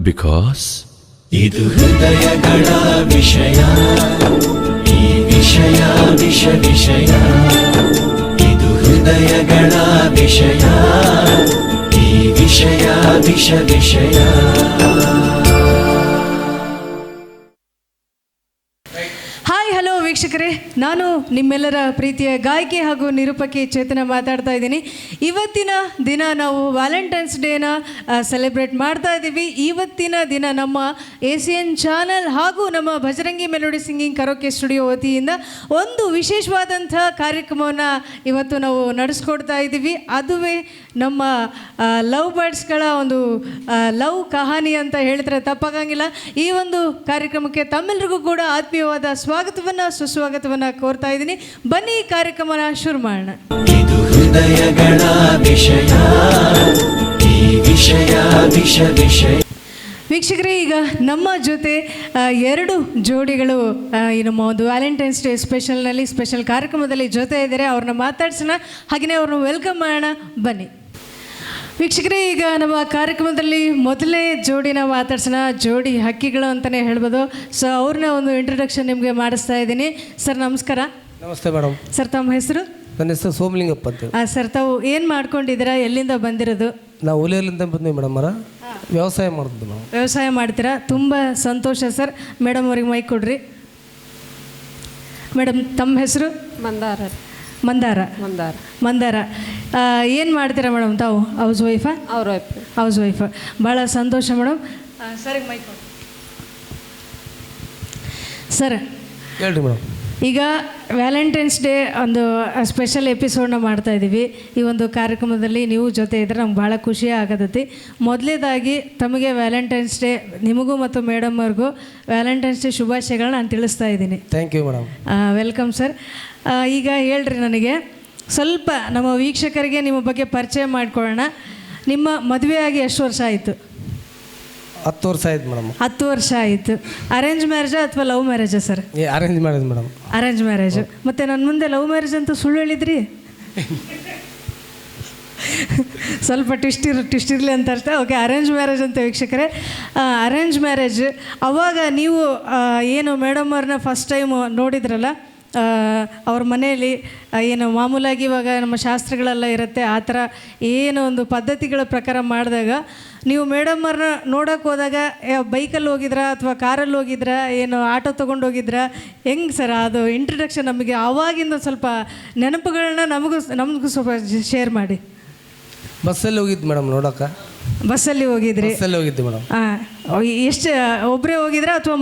Because ಇದು ಹೃದಯಗಳ ವಿಷಯ, ಈ ವಿಷಯ ವಿಷಯ, ಇದು ಹೃದಯಗಳ ವಿಷಯ, ಈ ವಿಷಯ ವಿಷಯ. ಹಾಯ್ ಹಲೋ ವೀಕ್ಷಕರೇ, ನಾನು ನಿಮ್ಮೆಲ್ಲರ ಪ್ರೀತಿಯ ಗಾಯಕಿ ಹಾಗೂ ನಿರೂಪಕಿ ಚೇತನ ಮಾತಾಡ್ತಾ ಇದ್ದೀನಿ. ಇವತ್ತಿನ ದಿನ ನಾವು ವ್ಯಾಲೆಂಟೈನ್ಸ್ ಡೇನ ಸೆಲೆಬ್ರೇಟ್ ಮಾಡ್ತಾ ಇದ್ದೀವಿ. ಇವತ್ತಿನ ದಿನ ನಮ್ಮ ACN ಚಾನಲ್ ಹಾಗೂ ನಮ್ಮ Bhajarangi melody singing karaoke studio ವತಿಯಿಂದ ಒಂದು ವಿಶೇಷವಾದಂಥ ಕಾರ್ಯಕ್ರಮವನ್ನು ಇವತ್ತು ನಾವು ನಡೆಸ್ಕೊಡ್ತಾ ಇದ್ದೀವಿ. ಅದುವೇ ನಮ್ಮ ಲವ್ ಬರ್ಡ್ಸ್ಗಳ ಒಂದು ಲವ್ ಕಹಾನಿ ಅಂತ ಹೇಳಿದ್ರೆ ತಪ್ಪಾಗಂಗಿಲ್ಲ. ಈ ಒಂದು ಕಾರ್ಯಕ್ರಮಕ್ಕೆ ತಮ್ಮೆಲ್ಲರಿಗೂ ಕೂಡ ಆತ್ಮೀಯವಾದ ಸ್ವಾಗತವನ್ನು ಸುಸ್ವಾಗತವನ್ನು ಕೋರ್ತಾ ಇದ್ದೀನಿ. ಬನ್ನಿ ಈ ಕಾರ್ಯಕ್ರಮನ ಶುರು ಮಾಡೋಣ. ಇದು ಹೃದಯಗಳ ವಿಷಯ, ಈ ವಿಷಯ ವಿಷಯ. ವೀಕ್ಷಕರೇ, ಈಗ ನಮ್ಮ ಜೊತೆ ಎರಡು ಜೋಡಿಗಳು ಈ ನಮ್ಮ ಒಂದು ವ್ಯಾಲೆಂಟೈನ್ಸ್ ಡೇ ಸ್ಪೆಷಲ್ ಕಾರ್ಯಕ್ರಮದಲ್ಲಿ ಜೊತೆ ಇದ್ದಾರೆ. ಅವ್ರನ್ನ ಮಾತಾಡ್ಸೋಣ, ಹಾಗೆಯೇ ಅವ್ರನ್ನ ವೆಲ್ಕಮ್ ಮಾಡೋಣ. ಬನ್ನಿ ವೀಕ್ಷಕರೇ, ಈಗ ನಮ್ಮ ಕಾರ್ಯಕ್ರಮದಲ್ಲಿ ಮೊದಲನೇ ಜೋಡಿನ ಮಾತಾಡ್ಸೋಣ. ಜೋಡಿ ಹಕ್ಕಿಗಳು ಅಂತಲೇ ಹೇಳ್ಬೋದು. ಸೊ ಅವ್ರನ್ನ ಒಂದು ಇಂಟ್ರೊಡಕ್ಷನ್ ನಿಮಗೆ ಮಾಡಿಸ್ತಾ ಇದ್ದೀನಿ. ಸರ್ ನಮಸ್ಕಾರ. ನಮಸ್ತೆ ಮೇಡಮ್. ಸರ್ ತಮ್ಮ ಹೆಸರು? ನನ್ನ ಹೆಸರು ಸೋಮಲಿಂಗಪ್ಪ ಅಂತ. ಸರ್ ತಾವು ಏನು ಮಾಡ್ಕೊಂಡಿದ್ದೀರಾ? ಎಲ್ಲಿಂದ ಬಂದಿರೋದು? ನಾವು ಹುಲಿಯಲ್ಲಿಂದ ಬಂದ್ವಿ ಮೇಡಮ್. ವ್ಯವಸಾಯ ಮಾಡ್ತಿದ್ವಿ ನಾವು. ವ್ಯವಸಾಯ ಮಾಡ್ತೀರಾ? ತುಂಬ ಸಂತೋಷ ಸರ್. ಮೇಡಮ್ ಅವ್ರಿಗೆ ಮೈಕ್ ಕೊಡ್ರಿ. ಮೇಡಮ್ ತಮ್ಮ ಹೆಸರು? ಮಂದಾರ. ಏನು ಮಾಡ್ತೀರಾ ಮೇಡಮ್ ತಾವು? ಹೌಸ್ ವೈಫಾ? House wife. ಭಾಳ ಸಂತೋಷ ಮೇಡಮ್. ಸರಿಗೆ ಮೈಕ್ ಕೊಡಿ ಸರ್. ಹೇಳ್ರಿ ಮೇಡಮ್. ಈಗ ವ್ಯಾಲೆಂಟೈನ್ಸ್ ಡೇ ಒಂದು ಸ್ಪೆಷಲ್ ಎಪಿಸೋಡ್ನ ಮಾಡ್ತಾಯಿದ್ದೀವಿ. ಈ ಒಂದು ಕಾರ್ಯಕ್ರಮದಲ್ಲಿ ನೀವು ಜೊತೆ ಇದ್ದರೆ ನಮ್ಗೆ ಭಾಳ ಖುಷಿ ಆಗತೈತಿ. ಮೊದಲೇದಾಗಿ ತಮಗೆ ವ್ಯಾಲೆಂಟೈನ್ಸ್ ಡೇ, ನಿಮಗೂ ಮತ್ತು ಮೇಡಮ್ ಅವ್ರಿಗೂ ವ್ಯಾಲೆಂಟೈನ್ಸ್ ಡೇ ಶುಭಾಶಯಗಳನ್ನ ನಾನು ತಿಳಿಸ್ತಾ ಇದ್ದೀನಿ. Thank you madam. Welcome sir. ಈಗ ಹೇಳ್ರಿ, ನನಗೆ ಸ್ವಲ್ಪ ನಮ್ಮ ವೀಕ್ಷಕರಿಗೆ ನಿಮ್ಮ ಬಗ್ಗೆ ಪರಿಚಯ ಮಾಡಿಕೊಳ್ಳೋಣ. ನಿಮ್ಮ ಮದುವೆ ಆಗಿ ಎಷ್ಟು ವರ್ಷ ಆಯಿತು? 10 ವರ್ಷ ಆಯ್ತು ಮೇಡಮ್. 10 ವರ್ಷ ಆಯಿತು. ಅರೇಂಜ್ ಮ್ಯಾರೇಜಾ ಅಥವಾ ಲವ್ ಮ್ಯಾರೇಜಾ sir? Arrange marriage madam. Arrange marriage. ಮತ್ತು ನನ್ನ ಮುಂದೆ ಲವ್ ಮ್ಯಾರೇಜ್ ಅಂತ ಸುಳ್ಳು ಹೇಳಿದ್ರಿ. ಸ್ವಲ್ಪ ಟ್ವಿಸ್ಟ್ ಇರಲಿ ಅಂತ ಅಷ್ಟೇ. ಓಕೆ, ಅರೇಂಜ್ ಮ್ಯಾರೇಜ್ ಅಂತ ವೀಕ್ಷಕರೇ. ಅರೇಂಜ್ ಮ್ಯಾರೇಜ್ ಅವಾಗ ನೀವು ಏನು ಮೇಡಮ್ ಅವ್ರನ್ನ ಫಸ್ಟ್ ಟೈಮ್ ನೋಡಿದ್ರಲ್ಲ, ಅವ್ರ ಮನೆಯಲ್ಲಿ ಏನು ಮಾಮೂಲಾಗಿ ಇವಾಗ ನಮ್ಮ ಶಾಸ್ತ್ರಗಳೆಲ್ಲ ಇರುತ್ತೆ, ಆ ಥರ ಏನು ಒಂದು ಪದ್ಧತಿಗಳ ಪ್ರಕಾರ ಮಾಡಿದಾಗ ನೀವು ಮೇಡಮ್ ಅವ್ರನ್ನ ನೋಡೋಕೆ ಹೋದಾಗ ಬೈಕಲ್ಲಿ ಹೋಗಿದ್ರಾ ಅಥವಾ ಕಾರಲ್ಲಿ ಹೋಗಿದ್ರಾ, ಏನು ಆಟೋ ತೊಗೊಂಡು ಹೋಗಿದ್ರಾ, ಹೆಂಗೆ ಸರ್ ಅದು ಇಂಟ್ರಡಕ್ಷನ್? ನಮಗೆ ಆವಾಗಿಂದ ಸ್ವಲ್ಪ ನೆನಪುಗಳನ್ನ ನಮಗೂ ಸ್ವಲ್ಪ ಶೇರ್ ಮಾಡಿ. ಬಸ್ಸಲ್ಲಿ ಹೋಗಿದ್ದು ಮೇಡಮ್ ನೋಡೋಕೆ. ಬಸ್ಸಲ್ಲಿ ಹೋಗಿದ್ರಿ? ಬಸ್ಸಲ್ಲಿ ಹೋಗಿದ್ದು ಮೇಡಮ್. ಎಷ್ಟು ಒಬ್ಬರೇ ಹೋಗಿದ್ರಾ ಅಥವಾ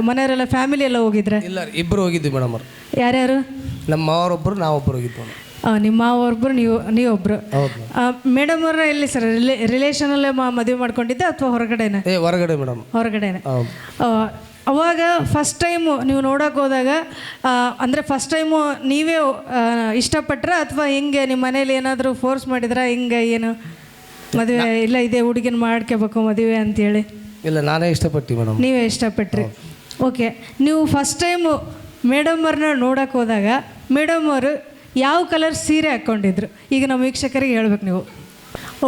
ಮನೆಯವರೆಲ್ಲ ಫ್ಯಾಮಿಲಿ ಎಲ್ಲ ಹೋಗಿದ್ರಾ? ಇಲ್ಲ, ಇಬ್ಬರು ಹೋಗಿದ್ವಿ ಮೇಡಮ್. ಅವ್ರು ಯಾರ್ಯಾರು? ನಮ್ಮ ಮಾವರೊಬ್ಬರು, ನಾವೊಬ್ಬರು ಹೋಗಿದ್ವಿ ಮೇಡಮ್. ನಿಮ್ಮ ಮಾವೊಬ್ಬರು, ನೀವೊಬ್ಬರು. ಮೇಡಮ್ ಅವ್ರನ್ನ ಎಲ್ಲಿ ಸರ್ ರಿಲೇಷನಲ್ಲೇ ಮದುವೆ ಮಾಡ್ಕೊಂಡಿದ್ದೆ ಅಥವಾ ಹೊರಗಡೆನೆ? ಹೊರಗಡೆ ಮೇಡಮ್. ಹೊರಗಡೆನೆ. ಅವಾಗ ಫಸ್ಟ್ ಟೈಮು ನೀವು ನೋಡೋಕೆ ಹೋದಾಗ ಅಂದರೆ ಫಸ್ಟ್ ಟೈಮು ನೀವೇ ಇಷ್ಟಪಟ್ರ ಅಥವಾ ಹಿಂಗೆ ನಿಮ್ಮ ಮನೇಲಿ ಏನಾದರೂ ಫೋರ್ಸ್ ಮಾಡಿದ್ರಾ? ಹಿಂಗೆ ಏನು ಮದುವೆ ಇಲ್ಲ ಇದೇ ಹುಡುಗಿನ ಮಾಡ್ಕೋಬೇಕು ಮದುವೆ ಅಂತೇಳಿ? ಇಲ್ಲ, ನಾನೇ ಇಷ್ಟಪಟ್ಟು ಮೇಡಮ್. ನೀವೇ ಇಷ್ಟಪಟ್ರಿ. ಓಕೆ, ನೀವು ಫಸ್ಟ್ ಟೈಮು ಮೇಡಮ್ ಅವ್ರನ್ನ ನೋಡೋಕೆ ಹೋದಾಗ ಮೇಡಮ್ ಅವರು ಯಾವ ಕಲರ್ ಸೀರೆ ಹಾಕ್ಕೊಂಡಿದ್ರು? ಈಗ ನಮ್ಮ ವೀಕ್ಷಕರಿಗೆ ಹೇಳ್ಬೇಕು ನೀವು.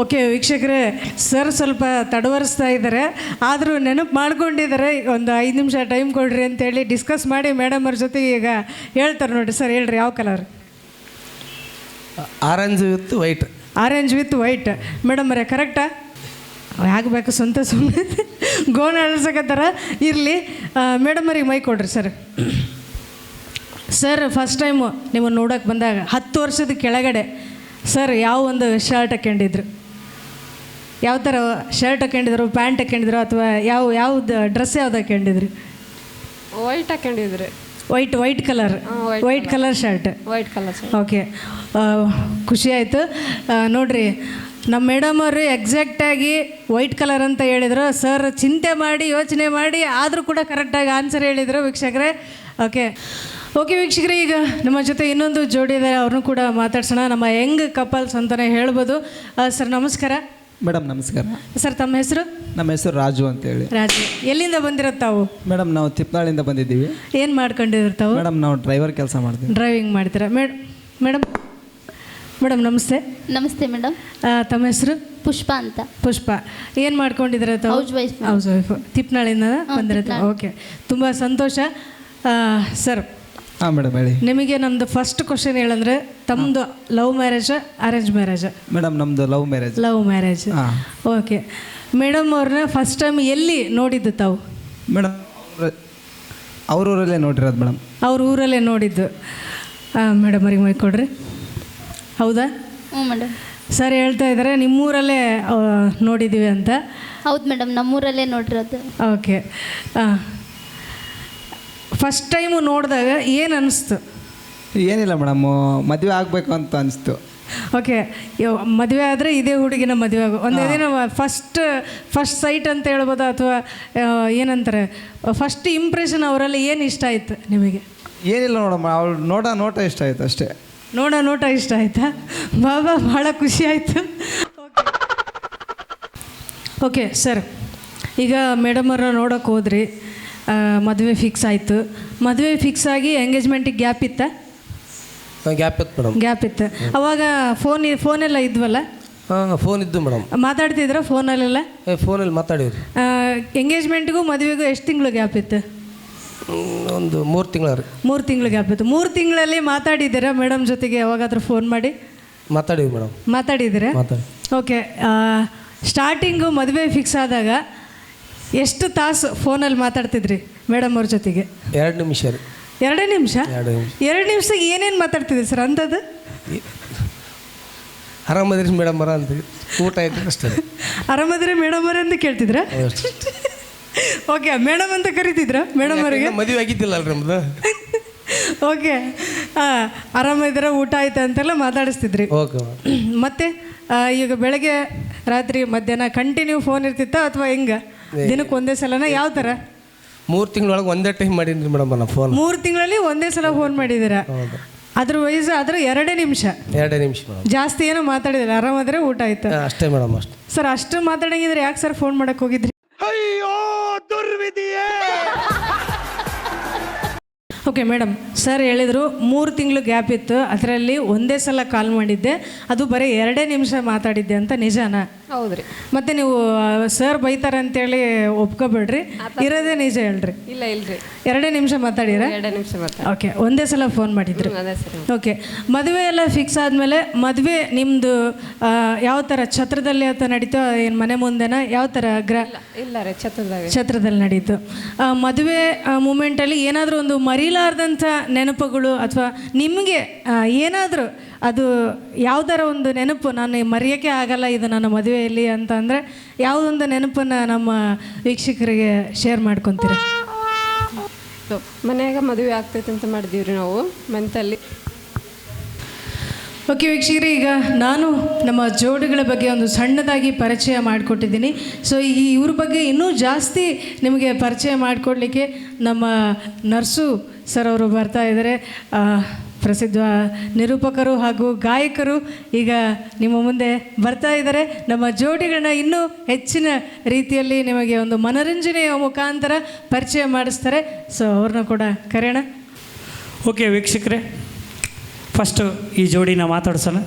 ಓಕೆ ವೀಕ್ಷಕರೇ, ಸರ್ ಸ್ವಲ್ಪ ತಡವರಿಸ್ತಾ ಇದ್ದಾರೆ, ಆದರೂ ನೆನಪು ಮಾಡ್ಕೊಂಡಿದ್ದಾರೆ. ಒಂದು 5 ನಿಮಿಷ ಟೈಮ್ ಕೊಡ್ರಿ ಅಂತೇಳಿ ಡಿಸ್ಕಸ್ ಮಾಡಿ ಮೇಡಮ್ ಅವ್ರ ಜೊತೆಗೆ ಈಗ ಹೇಳ್ತಾರೆ. ನೋಡಿ ಸರ್, ಹೇಳ್ರಿ ಯಾವ colour? Orange with white. Orange with white. Madam ಅವರೇ ಕರೆಕ್ಟಾ? ಆಗಬೇಕು ಸ್ವಂತ ಸುಮ್ಮನೆ ಗೋಣ ಅಳ್ಸಕತ್ತಾರ. ಇರಲಿ, ಮೇಡಮ್ ಅವ್ರಿಗೆ ಮೈ ಕೊಡ್ರಿ ಸರ್. ಸರ್ ಫಸ್ಟ್ ಟೈಮು ನಿಮ್ಮನ್ನು ನೋಡೋಕೆ ಬಂದಾಗ 10 ವರ್ಷದ ಕೆಳಗಡೆ ಸರ್ ಯಾವ ಒಂದು ಶರ್ಟ್ ಹಾಕ್ಕೊಂಡಿದ್ರು? ಯಾವ ಥರ ಶರ್ಟ್ ಹಾಕ್ಕೊಂಡಿದ್ರು, ಪ್ಯಾಂಟ್ ಹಾಕ್ಕೊಂಡಿದ್ರು ಅಥವಾ ಯಾವ್ದು ಡ್ರೆಸ್ ಯಾವ್ದು ಹಾಕ್ಕೊಂಡಿದ್ರಿ? ವೈಟ್ ಹಾಕ್ಕೊಂಡಿದ್ರಿ. White colour shirt. ಓಕೆ, ಖುಷಿ ಆಯಿತು. ನೋಡಿರಿ, ನಮ್ಮ ಮೇಡಮ್ ಅವರು ಎಕ್ಸಾಕ್ಟಾಗಿ ವೈಟ್ ಕಲರ್ ಅಂತ ಹೇಳಿದರು. ಸರ್ ಚಿಂತೆ ಮಾಡಿ ಯೋಚನೆ ಮಾಡಿ ಆದರೂ ಕೂಡ ಕರೆಕ್ಟಾಗಿ ಆನ್ಸರ್ ಹೇಳಿದರು ವೀಕ್ಷಕರೇ. ಓಕೆ ವೀಕ್ಷಕರೇ, ಈಗ ನಮ್ಮ ಜೊತೆ ಇನ್ನೊಂದು ಜೋಡಿ ಇದ್ದಾರೆ, ಅವ್ರನ್ನೂ ಕೂಡ ಮಾತಾಡ್ಸೋಣ. ನಮ್ಮ ಯಂಗ್ ಕಪಲ್ಸ್ ಅಂತಲೇ ಹೇಳ್ಬೋದು. ಸರ್ ನಮಸ್ಕಾರ. ಮೇಡಮ್ ನಮಸ್ಕಾರ. ಸರ್ ತಮ್ಮ ಹೆಸರು? ನಮ್ಮ ಹೆಸರು ರಾಜು ಅಂತೇಳಿ. ರಾಜು, ಎಲ್ಲಿಂದ ಬಂದಿರೋದು ತಾವು? ಮೇಡಮ್ ನಾವು ತಿಪ್ನಾಳಿಂದ ಬಂದಿದ್ದೀವಿ. ಏನು ಮಾಡ್ಕೊಂಡಿದ್ರು ತಾವು? ಮೇಡಮ್ ನಾವು ಡ್ರೈವರ್ ಕೆಲಸ ಮಾಡ್ತೀವಿ. ಡ್ರೈವಿಂಗ್ ಮಾಡ್ತೀರಾ ಮೇಡಮ್? ಮೇಡಮ್ ನಮಸ್ತೆ. ನಮಸ್ತೆ ಮೇಡಮ್. ತಮ್ಮ ಹೆಸರು? ಪುಷ್ಪ ಅಂತ. ಪುಷ್ಪ. ಏನು ಮಾಡ್ಕೊಂಡಿದ್ರೆ ತಾವು? House wife. House wife. ತಿಪ್ನಾಳಿಂದ ಬಂದಿರತ್ತೆ. ಓಕೆ, ತುಂಬ ಸಂತೋಷ. ಸರ್, ಹಾಂ ಮೇಡಮ್ ಹೇಳಿ. ನಿಮಗೆ ನಮ್ಮದು ಫಸ್ಟ್ ಕ್ವಶನ್ ಹೇಳಂದ್ರೆ ತಮ್ಮದು love marriage arrange marriage? Madam ನಮ್ಮದು ಲವ್ ಮ್ಯಾರೇಜ್. Love marriage. ಹಾಂ. ಓಕೆ ಮೇಡಮ್, ಅವ್ರನ್ನ ಫಸ್ಟ್ ಟೈಮ್ ಎಲ್ಲಿ ನೋಡಿದ್ದು ತಾವು? ಮೇಡಮ್ ಅವ್ರ ಊರಲ್ಲೇ ನೋಡಿರೋದು ಮೇಡಮ್. ಅವ್ರ ಊರಲ್ಲೇ ನೋಡಿದ್ದು. ಮೇಡಮ್ ಅವ್ರಿಗೆ ಮೈ ಕೊಡ್ರಿ. ಹೌದಾ? ಹ್ಞೂ ಮೇಡಮ್. ಸರ್ ಹೇಳ್ತಾ ಇದ್ದಾರೆ ನಿಮ್ಮೂರಲ್ಲೇ ನೋಡಿದ್ದೀವಿ ಅಂತ. ಹೌದು ಮೇಡಮ್, ನಮ್ಮೂರಲ್ಲೇ ನೋಡಿರೋದು. ಓಕೆ. ಫಸ್ಟ್ ಟೈಮು ನೋಡಿದಾಗ ಏನು ಅನ್ನಿಸ್ತು? ಏನಿಲ್ಲ ಮೇಡಮ್, ಮದುವೆ ಆಗಬೇಕು ಅಂತ ಅನಿಸ್ತು. ಓಕೆ, ಮದುವೆ ಆದರೆ ಇದೇ ಹುಡುಗಿನ ಮದುವೆ ಆಗೋ ಒಂದೇ ದಿನ ಫಸ್ಟ್ ಸೈಟ್ ಅಂತ ಹೇಳ್ಬೋದಾ, ಅಥವಾ ಏನಂತಾರೆ ಫಸ್ಟ್ ಇಂಪ್ರೆಷನ್ ಅವರಲ್ಲಿ ಏನು ಇಷ್ಟ ಆಯಿತು ನಿಮಗೆ? ಏನಿಲ್ಲ ನೋಡಮ್ಮ, ಅವಳು ನೋಟ ಇಷ್ಟ ಆಯಿತು ಅಷ್ಟೇ. ನೋಟ ಇಷ್ಟ ಆಯಿತಾ? ಬಾಬಾ, ಭಾಳ ಖುಷಿ ಆಯಿತು. ಓಕೆ ಸರ್, ಈಗ ಮೇಡಮವ್ರನ್ನ ನೋಡೋಕೆ ಹೋದ್ರಿ, ಮದುವೆ ಫಿಕ್ಸ್ ಆಯಿತು. ಮದುವೆ ಫಿಕ್ಸ್ ಆಗಿ ಎಂಗೇಜ್ಮೆಂಟಿಗೆ ಗ್ಯಾಪ್ ಇತ್ತಾ? ಗ್ಯಾಪ್ ಇತ್ತು ಮೇಡಮ್. ಗ್ಯಾಪ್ ಇತ್ತು. ಅವಾಗ ಫೋನೆಲ್ಲ ಇದ್ವಲ್ಲ? ಹಾಂ, ಫೋನ್ ಇದ್ದು ಮೇಡಮ್. ಮಾತಾಡ್ತಿದ್ರ ಫೋನಲ್ಲೆಲ್ಲ? ಫೋನಲ್ಲಿ ಮಾತಾಡಿವ್ರಿ. ಎಂಗೇಜ್ಮೆಂಟ್ಗೂ ಮದುವೆಗೂ ಎಷ್ಟು ತಿಂಗಳು ಗ್ಯಾಪ್ ಇತ್ತು? ಒಂದು 3 ತಿಂಗಳು ರೀ. 3 ತಿಂಗಳು ಗ್ಯಾಪ್ ಇತ್ತು. 3 ತಿಂಗಳಲ್ಲಿ ಮಾತಾಡಿದ್ದೀರಾ ಮೇಡಮ್ ಜೊತೆಗೆ ಯಾವಾಗಾದ್ರೂ ಫೋನ್ ಮಾಡಿ? ಮಾತಾಡಿವಿ ಮೇಡಮ್. ಮಾತಾಡಿದ್ದೀರಾ? ಓಕೆ. ಸ್ಟಾರ್ಟಿಂಗು ಮದುವೆ ಫಿಕ್ಸ್ ಆದಾಗ ಎಷ್ಟು ತಾಸು ಫೋನಲ್ಲಿ ಮಾತಾಡ್ತಿದ್ರಿ ಮೇಡಮ್ ಅವ್ರ ಜೊತೆಗೆ? 2 ನಿಮಿಷ ರೀ. 2 ನಿಮಿಷ? 2 ನಿಮಿಷಕ್ಕೆ ಏನೇನು ಮಾತಾಡ್ತಿದ್ರಿ ಸರ್ ಅಂಥದ್ದು? ಆರಾಮದ್ರಿ ಮೇಡಮ್ ಬರ ಅಂತ, ಊಟ ಆಯ್ತು ಅಷ್ಟೇ. ಆರಾಮದ್ರೆ ಮೇಡಮ್ ಅವರೇ ಅಂತ ಕೇಳ್ತಿದ್ರ? ಓಕೆ, ಮೇಡಮ್ ಅಂತ ಕರಿತಿದ್ರ ಮೇಡಮ್ ಅವರಿಗೆ? ಮದುವೆ ಆಗಿದ್ದಿಲ್ಲ ಅಲ್ರಿ ನಮ್ದು. ಓಕೆ, ಆರಾಮಿದ್ರೆ ಊಟ ಆಯ್ತು ಅಂತೆಲ್ಲ ಮಾತಾಡಿಸ್ತಿದ್ರಿ. ಓಕೆ. ಮತ್ತೆ ಈಗ ಬೆಳಗ್ಗೆ ರಾತ್ರಿ ಮಧ್ಯಾಹ್ನ ಕಂಟಿನ್ಯೂ ಫೋನ್ ಇರ್ತಿತ್ತ ಅಥವಾ ಹೆಂಗೆ? ದಿನಕ್ಕೆ ಒಂದೇ ಸಲನ? ಯಾವ ಥರ? 3 ತಿಂಗಳೊಳಗೆ ಒಂದೇ ಟೈಮ್ ಮಾಡೀನಿ ಮೇಡಮ್ ನಾನು ಫೋನ್. 3 ತಿಂಗಳಲ್ಲಿ ಒಂದೇ ಸಲ ಫೋನ್ ಮಾಡಿದ್ದೀರಾ? ಅದ್ರ ವಯಸ್ಸು ಆದ್ರೆ 2 ನಿಮಿಷ. 2 ನಿಮಿಷ ಮೇಡಮ್. ಜಾಸ್ತಿ ಏನೋ ಮಾತಾಡಿದಿಲ್ಲ, ಆರಾಮಾದ್ರೆ ಊಟ ಆಯ್ತು ಅಷ್ಟೇ ಮೇಡಮ್, ಅಷ್ಟೇ. ಸರ್, ಅಷ್ಟು ಮಾತಾಡಂಗಿದ್ರೆ ಯಾಕೆ ಸರ್ ಫೋನ್ ಮಾಡಕ್ಕೆ ಹೋಗಿದ್ರಿ? ಅಯ್ಯೋ ದುರ್ವಿಧಿಯೇ. ಓಕೆ ಮೇಡಮ್, ಸರ್ ಹೇಳಿದರು 3 ತಿಂಗಳು ಗ್ಯಾಪ್ ಇತ್ತು, ಅದರಲ್ಲಿ ಒಂದೇ ಸಲ ಕಾಲ್ ಮಾಡಿದ್ದೆ, ಅದು ಬರೀ 2 ನಿಮಿಷ ಮಾತಾಡಿದ್ದೆ ಅಂತ. ನಿಜಾನಾ? ಹೌದ್ರಿ. ಮತ್ತೆ ನೀವು ಸರ್ ಬೈತಾರೆ ಅಂತೇಳಿ ಒಪ್ಕೋಬೇಡ್ರಿ, ಇರೋದೇ ನಿಜ ಹೇಳ್ರಿ. ಇಲ್ಲ ಇಲ್ರಿ, 2 ನಿಮಿಷ ಮಾತಾಡಿರ? 2 ನಿಮಿಷ ಮಾತಾಡಿ. ಓಕೆ, ಒಂದೇ ಸಲ ಫೋನ್ ಮಾಡಿದ್ರು. ಅದೇ ಸರಿ. ಓಕೆ, ಮದುವೆ ಎಲ್ಲ ಫಿಕ್ಸ್ ಆದಮೇಲೆ ಮದುವೆ ನಿಮ್ಮದು ಯಾವ ಥರ ಛತ್ರದಲ್ಲಿ ಅಥವಾ ನಡೀತೋ, ಏನು ಮನೆ ಮುಂದೆನಾ, ಯಾವ ಥರ ಇಲ್ಲ ರೀ, ಛತ್ರದಲ್ಲಿ ನಡೀತು. ಮದುವೆ ಮೂಮೆಂಟಲ್ಲಿ ಏನಾದರೂ ಒಂದು ಮರೀಲಾರ್ದಂಥ ನೆನಪುಗಳು ಅಥವಾ ನಿಮಗೆ ಏನಾದರೂ ಅದು ಯಾವುದರ ಒಂದು ನೆನಪು, ನಾನು ಮರೆಯೋಕ್ಕೆ ಆಗಲ್ಲ ಇದು ನನ್ನ ಮದುವೆಯಲ್ಲಿ ಅಂತ ಅಂದರೆ ಯಾವುದೊಂದು ನೆನಪನ್ನು ನಮ್ಮ ವೀಕ್ಷಕರಿಗೆ ಶೇರ್ ಮಾಡ್ಕೊತೀರ? ಮನ್ಯಾಗ ಮದುವೆ ಆಗ್ತೈತೆ ಅಂತ ಮಾಡಿದೀವ್ರಿ ನಾವು ಮಂತಲ್ಲಿ. ಓಕೆ ವೀಕ್ಷಕರೇ, ಈಗ ನಾನು ನಮ್ಮ ಜೋಡಿಗಳ ಬಗ್ಗೆ ಒಂದು ಸಣ್ಣದಾಗಿ ಪರಿಚಯ ಮಾಡಿಕೊಟ್ಟಿದ್ದೀನಿ. ಸೊ ಇವ್ರ ಬಗ್ಗೆ ಇನ್ನೂ ಜಾಸ್ತಿ ನಿಮಗೆ ಪರಿಚಯ ಮಾಡಿಕೊಡ್ಲಿಕ್ಕೆ ನಮ್ಮ ನರ್ಸು ಸರ್ ಅವರು ಬರ್ತಾ ಇದ್ದಾರೆ. ಪ್ರಸಿದ್ಧ ನಿರೂಪಕರು ಹಾಗೂ ಗಾಯಕರು ಈಗ ನಿಮ್ಮ ಮುಂದೆ ಬರ್ತಾ ಇದ್ದಾರೆ. ನಮ್ಮ ಜೋಡಿಗಳನ್ನ ಇನ್ನೂ ಹೆಚ್ಚಿನ ರೀತಿಯಲ್ಲಿ ನಿಮಗೆ ಒಂದು ಮನೋರಂಜನೆಯ ಮುಖಾಂತರ ಪರಿಚಯ ಮಾಡಿಸ್ತಾರೆ. ಸೊ ಅವ್ರನ್ನ ಕೂಡ ಕರೆಯೋಣ. ಓಕೆ ವೀಕ್ಷಕರೇ, ಫಸ್ಟು ಈ ಜೋಡಿನ ಮಾತಾಡ್ಸೋಣ.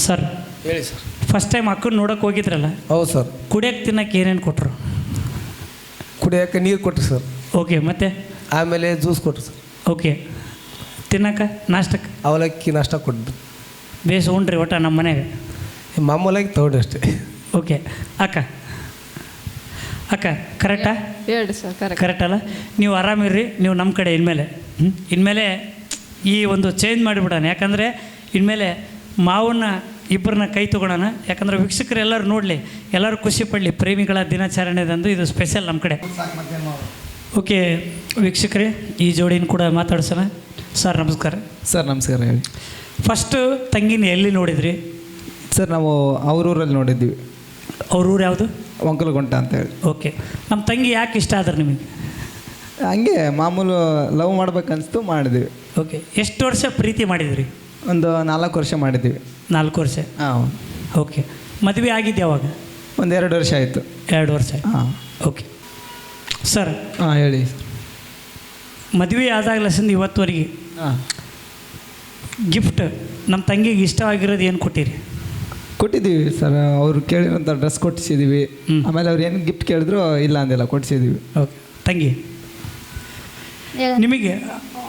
ಸರ್ ಹೇಳಿ ಸರ್. ಫಸ್ಟ್ ಟೈಮ್ ಅಕ್ಕನ ನೋಡೋಕೆ ಹೋಗಿದ್ರಲ್ಲ? ಹೌದು ಸರ್. ಕುಡಿಯೋಕ್ಕೆ ತಿನ್ನೋಕ್ಕೆ ಏನೇನು ಕೊಟ್ಟರು? ಕುಡಿಯೋಕ್ಕೆ ನೀರು ಕೊಟ್ಟರು ಸರ್. ಓಕೆ, ಮತ್ತು ಆಮೇಲೆ ಜ್ಯೂಸ್ ಕೊಟ್ಟರು ಸರ್. ಓಕೆ, ತಿನ್ನಕ್ಕೆ ನಾಷ್ಟಕ್ಕೆ ಅವಲಕ್ಕಿ ನಾಷ್ಟ ಕೊಟ್ಟು ಬೇಸ್ ಉಂಡ್ರಿ ಒಟ್ಟು ನಮ್ಮ ಮನೆಗೆ ಮಾಮೂಲಾಗಿ ತೊಗೊಂಡ್ರಿ ಅಷ್ಟೇ. ಓಕೆ ಅಕ್ಕ ಕರೆಕ್ಟಾ? ಹೇಳ್ರಿ ಸರ್, ಕರೆಕ್ಟ್ ಅಲ್ಲ? ನೀವು ಆರಾಮಿರ್ರಿ, ನೀವು ನಮ್ಮ ಕಡೆ ಇನ್ಮೇಲೆ ಈ ಒಂದು ಚೇಂಜ್ ಮಾಡಿಬಿಡೋಣ. ಯಾಕಂದರೆ ಇನ್ಮೇಲೆ ಮಾವನ್ನ ಇಬ್ಬರನ್ನ ಕೈ ತೊಗೊಳೋಣ. ಯಾಕಂದರೆ ವೀಕ್ಷಕರು ಎಲ್ಲರೂ ನೋಡಲಿ, ಎಲ್ಲರೂ ಖುಷಿ ಪಡಲಿ. ಪ್ರೇಮಿಗಳ ದಿನಾಚರಣೆದಂದು ಇದು ಸ್ಪೆಷಲ್ ನಮ್ಮ ಕಡೆ. ಓಕೆ ವೀಕ್ಷಕರೇ, ಈ ಜೋಡಿನ ಕೂಡ ಮಾತಾಡ್ಸೋಣ. ಸರ್ ನಮಸ್ಕಾರ. ಸರ್ ನಮಸ್ಕಾರ. ಹೇಳಿ. ಫಸ್ಟು ತಂಗಿನ ಎಲ್ಲಿ ನೋಡಿದ್ರಿ? ಸರ್ ನಾವು ಅವ್ರ ಊರಲ್ಲಿ ನೋಡಿದ್ವಿ. ಅವ್ರ ಊರು ಯಾವುದು? ಒಂಕಲಗುಂಟ ಅಂತ ಹೇಳಿ. ಓಕೆ, ನಮ್ಮ ತಂಗಿ ಯಾಕೆ ಇಷ್ಟ ಆದ್ರೆ ನಿಮಗೆ? ಹಂಗೆ ಮಾಮೂಲು ಲವ್ ಮಾಡ್ಬೇಕನ್ನಿಸ್ತು, ಮಾಡಿದ್ವಿ. ಓಕೆ, ಎಷ್ಟು ವರ್ಷ ಪ್ರೀತಿ ಮಾಡಿದ್ರಿ? ಒಂದು 4 ವರ್ಷ ಮಾಡಿದ್ವಿ. 4 ವರ್ಷ? ಹಾಂ. ಓಕೆ, ಮದುವೆ ಆಗಿದ್ದು ಯಾವಾಗ? ಒಂದು 2 ವರ್ಷ ಆಯಿತು. 2 ವರ್ಷ. ಹಾಂ. Okay sir. ಹಾಂ ಹೇಳಿ. ಮದುವೆ ಆದಾಗಲಿಂದ ಇವತ್ತುವರೆಗೆ ಹಾಂ ಗಿಫ್ಟ್ ನಮ್ಮ ತಂಗಿಗೆ ಇಷ್ಟವಾಗಿರೋದು ಏನು ಕೊಟ್ಟಿರಿ? ಕೊಟ್ಟಿದ್ದೀವಿ ಸರ್, ಅವ್ರು ಕೇಳಿರೋಂಥ ಡ್ರೆಸ್ ಕೊಟ್ಟಿಸಿದ್ದೀವಿ. ಆಮೇಲೆ ಅವ್ರು ಏನು ಗಿಫ್ಟ್ ಕೇಳಿದ್ರು ಇಲ್ಲ ಅಂದಿಲ್ಲ, ಕೊಟ್ಟಿಸಿದ್ದೀವಿ. ಓಕೆ. ತಂಗಿ, ನಿಮಗೆ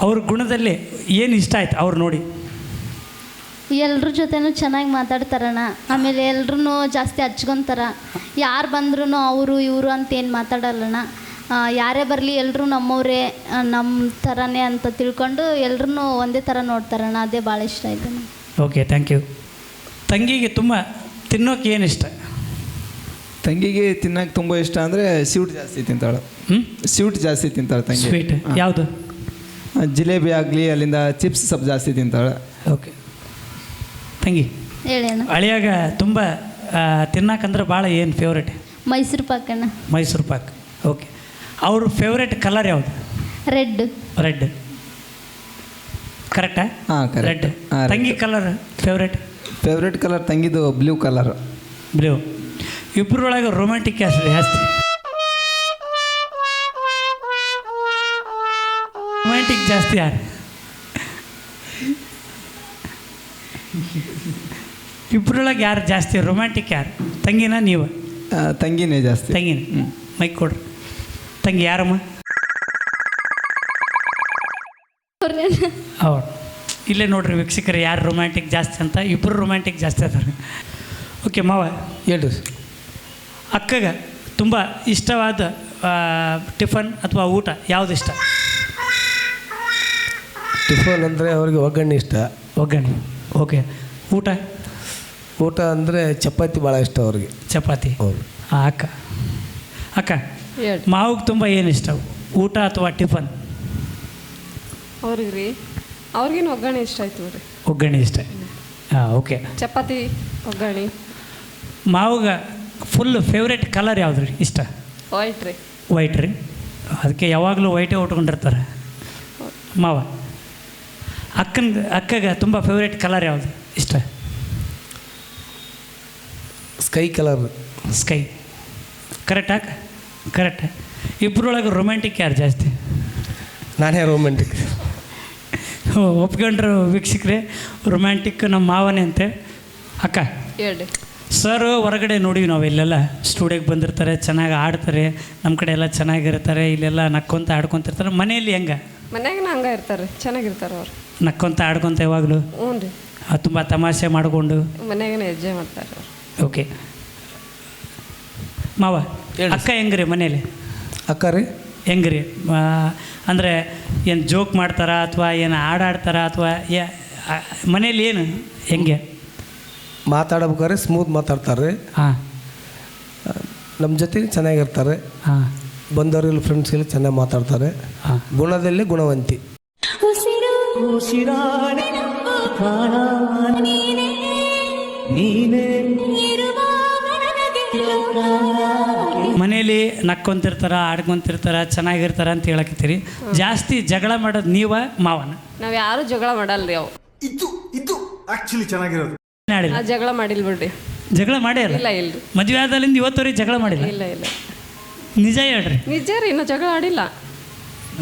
ಅವ್ರ ಗುಣದಲ್ಲಿ ಏನು ಇಷ್ಟ ಆಯ್ತು ಅವ್ರು ನೋಡಿ? ಎಲ್ರ ಜೊತೆನೂ ಚೆನ್ನಾಗಿ ಮಾತಾಡ್ತಾರಣ್ಣ. ಆಮೇಲೆ ಎಲ್ರೂ ಜಾಸ್ತಿ ಹಚ್ಕೊಂತಾರ. ಯಾರು ಬಂದ್ರೂ ಅವರು ಇವರು ಅಂತ ಏನು ಮಾತಾಡಲ್ಲಣ್ಣ. ಯಾರೇ ಬರಲಿ ಎಲ್ಲರೂ ನಮ್ಮವರೇ, ನಮ್ಮ ಥರನೇ ಅಂತ ತಿಳ್ಕೊಂಡು ಎಲ್ರೂ ಒಂದೇ ಥರ ನೋಡ್ತಾರಣ್ಣ. ಅದೇ ಭಾಳ ಇಷ್ಟ ಆಯ್ತು. Okay, thank you. ತಂಗಿಗೆ ತುಂಬ ತಿನ್ನೋಕೆ ಏನು ಇಷ್ಟ? ತಂಗಿಗೆ ತಿನ್ನಕ್ಕೆ ತುಂಬ ಇಷ್ಟ ಅಂದರೆ ಸ್ವೀಟ್ ಜಾಸ್ತಿ ತಿಂತಾಳೆ. ಸ್ವೀಟ್ ಜಾಸ್ತಿ ತಿಂತಾಳೆ ತಂಗಿ. ಸ್ವೀಟ್ ಯಾವುದು? ಜಿಲೇಬಿ ಆಗಲಿ, ಅಲ್ಲಿಂದ ಚಿಪ್ಸ್ ಸ್ವಲ್ಪ ಜಾಸ್ತಿ ತಿಂತಾಳೆ. ಓಕೆ. ತಂಗಿ, ಹೇಳಿ ಅಣ್ಣ. ಅಳಿಯಾಗ ತುಂಬ ತಿನ್ನಕ್ಕಂದ್ರೆ ಭಾಳ ಏನು ಫೇವ್ರೇಟ್? ಮೈಸೂರು ಪಾಕ್ ಅಣ್ಣ. ಮೈಸೂರು ಪಾಕ್. ಓಕೆ. ಅವ್ರ ಫೇವ್ರೇಟ್ ಕಲರ್ ಯಾವುದು? ರೆಡ್. ರೆಡ್. ಕರೆಕ್ಟಾ? ಹಾಂ, ಕರೆಕ್ಟ್. ರೆಡ್. ಹಾಂ, ತಂಗಿ ಕಲರ್ ಫೇವ್ರೇಟ್? ಫೇವ್ರೇಟ್ ಕಲರ್ ತಂಗಿದು ಬ್ಲೂ ಕಲರ್. ಬ್ಲೂ. ಇಬ್ಬರೊಳಗೆ ರೊಮ್ಯಾಂಟಿಕ್ ಜಾಸ್ತಿ? ರೊಮ್ಯಾಂಟಿಕ್ ಜಾಸ್ತಿ ಯಾರು? ಇಬ್ಬರೊಳಗೆ ಯಾರು ಜಾಸ್ತಿ ರೊಮ್ಯಾಂಟಿಕ್? ಯಾರು, ತಂಗಿನ ನೀವು? ತಂಗಿನೇ ಜಾಸ್ತಿ. ತಂಗಿನ. ಮೈಕ್ ಕೊಡ್ರಿ. ತಂಗಿ ಯಾರಮ್ಮ? ಅವ್ರು ಇಲ್ಲೇ ನೋಡ್ರಿ ವೀಕ್ಷಕರು, ಯಾರು ರೊಮ್ಯಾಂಟಿಕ್ ಜಾಸ್ತಿ ಅಂತ. ಇಬ್ಬರು ರೊಮ್ಯಾಂಟಿಕ್ ಜಾಸ್ತಿ ಅದಾರೆ. ಓಕೆ ಮಾವ, ಹೇಳ್ರಿ. ಅಕ್ಕಗೆ ತುಂಬ ಇಷ್ಟವಾದ ಟಿಫನ್ ಅಥವಾ ಊಟ ಯಾವುದು ಇಷ್ಟ? ಟಿಫನ್ ಅಂದರೆ ಅವ್ರಿಗೆ ಒಗ್ಗರಣೆ ಇಷ್ಟ. ಒಗ್ಗರಣೆ. ಓಕೆ. ಊಟ? ಊಟ ಅಂದರೆ ಚಪಾತಿ ಭಾಳ ಇಷ್ಟ ಅವ್ರಿಗೆ. ಚಪಾತಿ. ಹೌದು. ಅಕ್ಕ ಮಾವಿಗೆ ತುಂಬ ಏನು ಇಷ್ಟ, ಊಟ ಅಥವಾ ಟಿಫನ್? ಅವ್ರಿಗೆ ರೀ, ಅವ್ರಿಗೇನು ಒಗ್ಗರಣೆ ಇಷ್ಟ ಆಯ್ತು ನೋಡ್ರಿ. ಒಗ್ಗರಣೆ ಇಷ್ಟ. ಹಾಂ, ಓಕೆ. ಚಪಾತಿ, ಒಗ್ಗರಣೆ. ಮಾವಿಗೆ ಫುಲ್ ಫೇವ್ರೇಟ್ ಕಲರ್ ಯಾವ್ದು ರೀ ಇಷ್ಟ? ವೈಟ್ ರೀ. ವೈಟ್ ರೀ. ಅದಕ್ಕೆ ಯಾವಾಗಲೂ ವೈಟೇ ಉಟ್ಕೊಂಡಿರ್ತಾರೆ ಮಾವ. ಅಕ್ಕಗೆ ತುಂಬ ಫೇವ್ರೇಟ್ ಕಲರ್ ಯಾವುದು ಇಷ್ಟ? Sky colour. ಸ್ಕೈ. ಕರೆಕ್ಟಾ? ಕರೆಕ್ಟ್. ಇಬ್ಬರೊಳಗೆ ರೊಮ್ಯಾಂಟಿಕ್ ಯಾರು ಜಾಸ್ತಿ? ನಾನೇ ರೊಮ್ಯಾಂಟಿಕ್. ಒಪ್ಕೊಂಡ್ರು ವೀಕ್ಷಕರೇ, ರೊಮ್ಯಾಂಟಿಕ್ ನಮ್ಮ ಮಾವನೇ ಅಂತೆ. ಅಕ್ಕ, ಹೇಳ್ರಿ. ಸರ್ ಹೊರಗಡೆ ನೋಡಿವಿ ನಾವು, ಇಲ್ಲೆಲ್ಲ ಸ್ಟುಡಿಯೋಗೆ ಬಂದಿರ್ತಾರೆ, ಚೆನ್ನಾಗಿ ಆಡ್ತಾರೆ, ನಮ್ಮ ಕಡೆ ಎಲ್ಲ ಚೆನ್ನಾಗಿರ್ತಾರೆ, ಇಲ್ಲೆಲ್ಲ ನಕ್ಕೊಂತ ಆಡ್ಕೊತಿರ್ತಾರೆ. ಮನೆಯಲ್ಲಿ ಹೆಂಗೆ? ಮನ್ಯಾಗ ಹಂಗೆ ಇರ್ತಾರೆ, ಚೆನ್ನಾಗಿರ್ತಾರೆ ಅವ್ರು. ನಕ್ಕೊಂತ ಆಡ್ಕೊತ ಯಾವಾಗಲೂ? ಹ್ಞೂ ರೀ. ತುಂಬ ತಮಾಷೆ ಮಾಡಿಕೊಂಡು ಮನ್ಯಾಗನೇ ಎಂಜಾಯ್ ಮಾಡ್ತಾರೆ ಅವ್ರು. ಓಕೆ. ಮಾವ, ಅಕ್ಕ ಹೆಂಗ್ರಿ ಮನೇಲಿ? ಅಕ್ಕ ರೀ ಹೆಂಗ್ರಿ ಅಂದರೆ ಏನು ಜೋಕ್ ಮಾಡ್ತಾರ ಅಥವಾ ಏನು ಆಡ್ತಾರ ಅಥವಾ ಮನೇಲಿ ಏನು ಹೆಂಗೆ? ಮಾತಾಡ್ಬೇಕಾದ್ರೆ ಸ್ಮೂತ್ ಮಾತಾಡ್ತಾರೆ. ಹಾಂ. ನಮ್ಮ ಜೊತೆ ಚೆನ್ನಾಗಿರ್ತಾರೆ. ಹಾಂ. ಬಂದವರೆಲ್ಲ ಫ್ರೆಂಡ್ಸ್ಗೆಲ್ಲ ಚೆನ್ನಾಗಿ ಮಾತಾಡ್ತಾರೆ. ಹಾಂ. ಗುಣದಲ್ಲೇ ಗುಣವಂತಿ. ಮನೇಲಿ ನಕ್ಕೊಂತಿರ್ತಾರ, ಆಡ್ಕೊಂತಿರ್ತಾರ, ಚೆನ್ನಾಗಿರ್ತಾರ ಅಂತ ಹೇಳಕತ್ತೀರಿ. ಜಾಸ್ತಿ ಜಗಳ ಮಾಡೋದು ನೀವ ಮಾವನ? ನಾವು ಯಾರು ಜಗಳ ಮಾಡಲ್ರಿ. ಅವು ಇದು ಆಕ್ಚುಲಿ ಚೆನ್ನಾಗಿರೋದು. ಆಡಿಲ್ಲ? ಜಗಳ ಮಾಡಿಲ್ಲ ಬಿಡ್ರಿ. ಜಗಳ ಮಾಡೇ ಇಲ್ಲ ಇಲ್ರಿ. ಮದುವೆ ಆದಲ್ಲಿಂದ ಇವತ್ತವರೆಗೆ ಜಗಳ ಮಾಡಿಲ್ಲ? ಇಲ್ಲ ಇಲ್ಲ. ನಿಜ ಹೇಳ್ರಿ. ನಿಜ ರೀ, ಇನ್ನೂ ಜಗಳ ಆಡಿಲ್ಲ.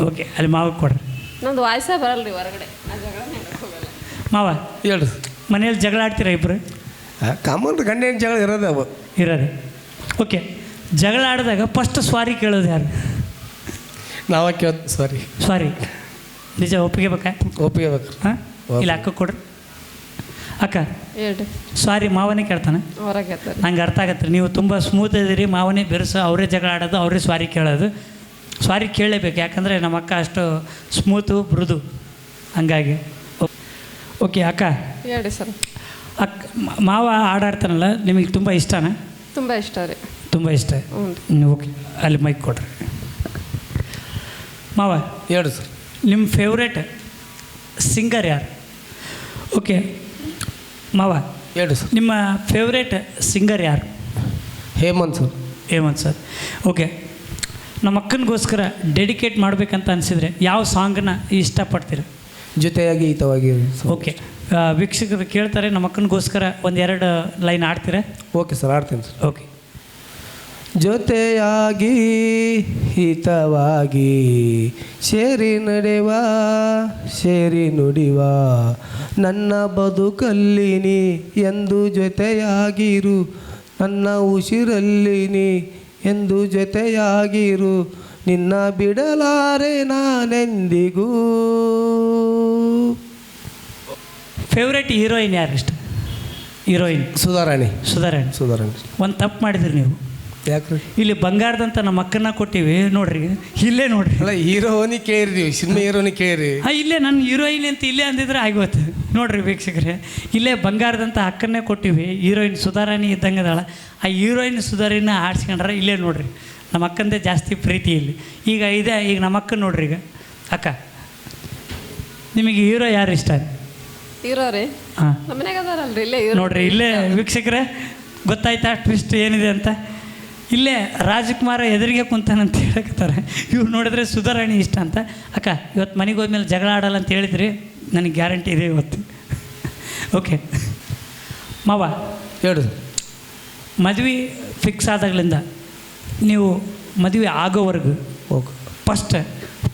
ಓಕೆ, ಅಲ್ಲಿ ಮಾವಕ್ಕೆ ಕೊಡ್ರಿ. ನಂದು ವಾಯ್ಸೇ ಬರಲ್ರಿ ಹೊರಗಡೆ, ನಾ ಜಗಳ ಹೋಗಲ್ಲ. ಮಾವ, ಹೇಳ್ರಿ. ಮನೇಲಿ ಜಗಳ ಆಡ್ತೀರಾ ಇಬ್ಬರು? ಕಾಮನ್ ಗಂಡ ಹೆಣ್ಣು ಜಗಳ ಇರೋದೇ ಅವು. ಇರೋದು. ಓಕೆ. ಜಗಳ ಆಡಿದಾಗ ಫಸ್ಟ್ ಸ್ವಾರಿ ಕೇಳೋದು ಯಾರು? ನಾವ ಕೇಳೋದು ಸಾರಿ. ಸ್ವಾರಿ. ನಿಜ ಒಪ್ಪಿಗೆ ಬೇಕಾ? ಒಪ್ಪಿಗೆ ಬೇಕು. ಹಾಂ, ಇಲ್ಲ ಅಕ್ಕ ಕೊಡ್ರಿ. ಅಕ್ಕ, ಹೇಳ್ರಿ. ಸ್ವಾರಿ ಮಾವನೇ ಕೇಳ್ತಾನೆ? ಹೊರಗೆ ಹೇಳ್ತಾರೆ. ನಂಗೆ ಅರ್ಥ ಆಗತ್ತೆ. ನೀವು ತುಂಬ ಸ್ಮೂತ್ ಇದೀರಿ, ಮಾವನೇ ಬೆರೆಸು, ಅವರೇ ಜಗಳ ಆಡೋದು, ಅವರೇ ಸ್ವಾರಿ ಕೇಳೋದು. ಸ್ವಾರಿ ಕೇಳಲೇಬೇಕು, ಯಾಕಂದರೆ ನಮ್ಮ ಅಕ್ಕ ಅಷ್ಟು ಸ್ಮೂತು ಮೃದು, ಹಂಗಾಗಿ. ಓಕೆ ಅಕ್ಕ, ಹೇಳಿ ಸರ್. ಅಕ್ಕ ಮಾವ ಆಡಾಡ್ತಾನಲ್ಲ, ನಿಮಗೆ ತುಂಬ ಇಷ್ಟನಾ? ತುಂಬ ಇಷ್ಟ ರೀ. ತುಂಬ ಇಷ್ಟ. ಹ್ಞೂ. ಓಕೆ, ಅಲ್ಲಿ ಮೈಕ್ ಕೊಡ್ರಿ. ಮಾವ, ಹೇಳಿ ಸರ್. ನಿಮ್ಮ ಫೇವ್ರೇಟ್ ಸಿಂಗರ್ ಯಾರು? ಓಕೆ ಮಾವ, ಹೇಳಿ ಸರ್. ನಿಮ್ಮ ಫೇವ್ರೇಟ್ ಸಿಂಗರ್ ಯಾರು? Hemanth sir. Hemanth sir. Okay. ನಮ್ಮ ಅಕ್ಕನಿಗೋಸ್ಕರ ಡೆಡಿಕೇಟ್ ಮಾಡಬೇಕಂತ ಅನಿಸಿದರೆ ಯಾವ ಸಾಂಗನ್ನ ಇಷ್ಟಪಡ್ತೀರ? ಜೊತೆಯಾಗಿ ಹಿತವಾಗಿ. ಓಕೆ. ವೀಕ್ಷಕರು ಕೇಳ್ತಾರೆ, ನಮ್ಮ ಅಕ್ಕನಿಗೋಸ್ಕರ ಒಂದೆರಡು ಲೈನ್ ಆಡ್ತೀರಾ? ಓಕೆ ಸರ್, ಆಡ್ತೀನಿ ಸರ್. ಓಕೆ. ಜೊತೆಯಾಗಿ ಹಿತವಾಗಿ ಸೇರಿ ನಡೆವ ಸೇರಿ ನುಡಿವ ನನ್ನ ಬದುಕಲ್ಲಿ ನೀ ಎಂದು ಜೊತೆಯಾಗಿರು ನನ್ನ ಉಸಿರಲ್ಲಿ ನೀ ಎಂದು ಜೊತೆಯಾಗಿರು ನಿನ್ನ ಬಿಡಲಾರೆ ನಾನೆಂದಿಗೂ. ಫೇವ್ರೇಟ್ ಹೀರೋಯಿನ್ ಯಾರು ಇಷ್ಟ? ಹೀರೋಯಿನ್ ಸುಧಾರಾಣಿ. ಸುಧಾರಾಣಿ. ಒಂದು ತಪ್ಪು ಮಾಡಿದ್ರಿ ನೀವು. ಯಾಕ್ರಿ? ಇಲ್ಲಿ ಬಂಗಾರದಂತ ನಮ್ಮ ಅಕ್ಕನ ಕೊಟ್ಟಿವಿ ನೋಡ್ರಿ, ಇಲ್ಲೇ ನೋಡ್ರಿ. ಅಲ್ಲ, ಹೀರೋನಿ ಕೇಳಿರಿ, ಸಿನಿಮಾ ಹೀರೋನಿ ಕೇಳಿರಿ. ಇಲ್ಲೇ ನನ್ನ ಹೀರೋಯಿನ್ ಅಂತ ಇಲ್ಲೇ ಅಂದಿದ್ರೆ ಆಗೋತು ನೋಡ್ರಿ ವೀಕ್ಷಕರೇ. ಇಲ್ಲೇ ಬಂಗಾರದಂತ ಅಕ್ಕನ್ನೇ ಕೊಟ್ಟಿವಿ. ಹೀರೋಯಿನ್ ಸುಧಾರಾಣಿ ಇದ್ದಂಗೆ ಅದಾಳ. ಆ ಹೀರೋಯಿನ್ ಸುಧಾರಿನ ಆಡ್ಸ್ಕೊಂಡ್ರೆ ಇಲ್ಲೇ ನೋಡ್ರಿ, ನಮ್ಮ ಅಕ್ಕಂದೇ ಜಾಸ್ತಿ ಪ್ರೀತಿ ಇಲ್ಲಿ. ಈಗ ನಮ್ಮ ಅಕ್ಕನ ನೋಡ್ರಿ. ಈಗ ಅಕ್ಕ, ನಿಮಗೆ ಹೀರೋ ಯಾರು ಇಷ್ಟ? ಹೀರೋ ರೀ ಹಾಂ, ನಮ್ಮ ಮನೆಗೆ ಅದಾರಲ್ರಿ ಇಲ್ಲೇ ನೋಡ್ರಿ ಇಲ್ಲೇ ವೀಕ್ಷಕರೇ, ಗೊತ್ತಾಯ್ತಾ ಟ್ವಿಸ್ಟ್ ಏನಿದೆ ಅಂತ? ಇಲ್ಲೇ ರಾಜಕುಮಾರ ಎದುರಿಗೆ ಕುಂತಾನಂತ ಹೇಳಕತ್ತಾರೆ. ಇವ್ರು ನೋಡಿದ್ರೆ ಸುಧಾರಾಣಿ ಇಷ್ಟ ಅಂತ. ಅಕ್ಕ, ಇವತ್ತು ಮನೆಗೆ ಹೋದ್ಮೇಲೆ ಜಗಳ ಆಡಲ್ಲ ಅಂತ ಹೇಳಿದ್ರಿ, ನನಗೆ ಗ್ಯಾರಂಟಿ ಇದೆ ಇವತ್ತು. ಓಕೆ ಮಾವ, ಹೇಳು. ಮದುವೆ ಫಿಕ್ಸ್ ಆದಾಗಲಿಂದ ನೀವು ಮದುವೆ ಆಗೋವರೆಗೂ ಓಕೆ, ಫಸ್ಟ್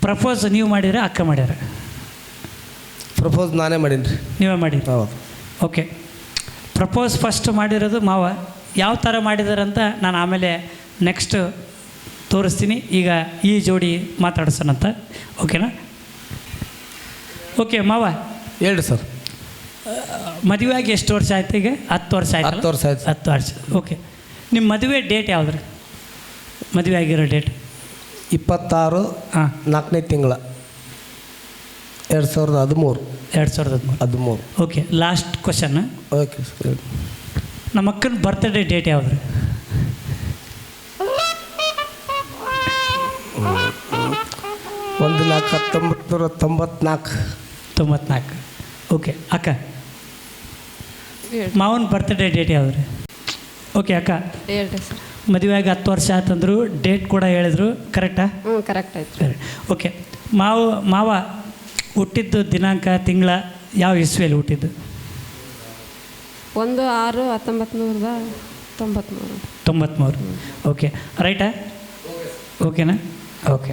ಪ್ರಪೋಸ್ ನೀವು ಮಾಡಿದ್ರೆ ಅಕ್ಕ ಮಾಡ್ಯಾರ? ಪ್ರಪೋಸ್ ನಾನೇ ಮಾಡೀನಿ ರೀ. ನೀವೇ ಮಾಡಿರಿ? ಹೌದು. ಓಕೆ, ಪ್ರಪೋಸ್ ಫಸ್ಟ್ ಮಾಡಿರೋದು ಮಾವ. ಯಾವ ಥರ ಮಾಡಿದಾರಂತ ನಾನು ಆಮೇಲೆ ನೆಕ್ಸ್ಟ್ ತೋರಿಸ್ತೀನಿ. ಈಗ ಈ ಜೋಡಿ ಮಾತಾಡ್ಸೋಣಂತ, ಓಕೆನಾ? ಓಕೆ ಮಾವ, ಹೇಳಿ ಸರ್. ಮದುವೆ ಆಗಿ ಎಷ್ಟು ವರ್ಷ ಆಯ್ತು? ಈಗ 10 ವರ್ಷ ಆಯ್ತು. 10 ವರ್ಷ ಆಯ್ತು. 10 ವರ್ಷ. ಓಕೆ, ನಿಮ್ಮ ಮದುವೆ ಡೇಟ್ ಯಾವ್ದು ರೀ? ಮದುವೆ ಆಗಿರೋ ಡೇಟ್ 26 ಹಾಂ 4ನೇ ತಿಂಗಳ 2013. 2013. Okay, last question. Okay sir. ನಮ್ಮ ಅಕ್ಕನ ಬರ್ತ್ಡೇ ಡೇಟ್ ಯಾವ್ದು ರೀ? 1/4/1994. ಓಕೆ ಅಕ್ಕ, ಮಾವನ ಬರ್ತ್ಡೇ ಡೇಟ್ ಯಾವ್ದು ರೀ? ಓಕೆ ಅಕ್ಕ, ಹೇಳ್ರಿ ಸರ್. ಮದುವೆಯಾಗಿ 10 ವರ್ಷ ಆತಂದ್ರು, ಡೇಟ್ ಕೂಡ ಹೇಳಿದ್ರು, ಕರೆಕ್ಟಾ? ಹ್ಞೂ ಕರೆಕ್ಟ್ ಆಯ್ತು. ಓಕೆ, ಮಾವ ಹುಟ್ಟಿದ್ದು ದಿನಾಂಕ ತಿಂಗಳ ಯಾವ ಇಸ್ವಿಯಲ್ಲಿ ಹುಟ್ಟಿದ್ದು? 1/6/1993. ಓಕೆ, ರೈಟಾ? ಓಕೆನಾ? ಓಕೆ.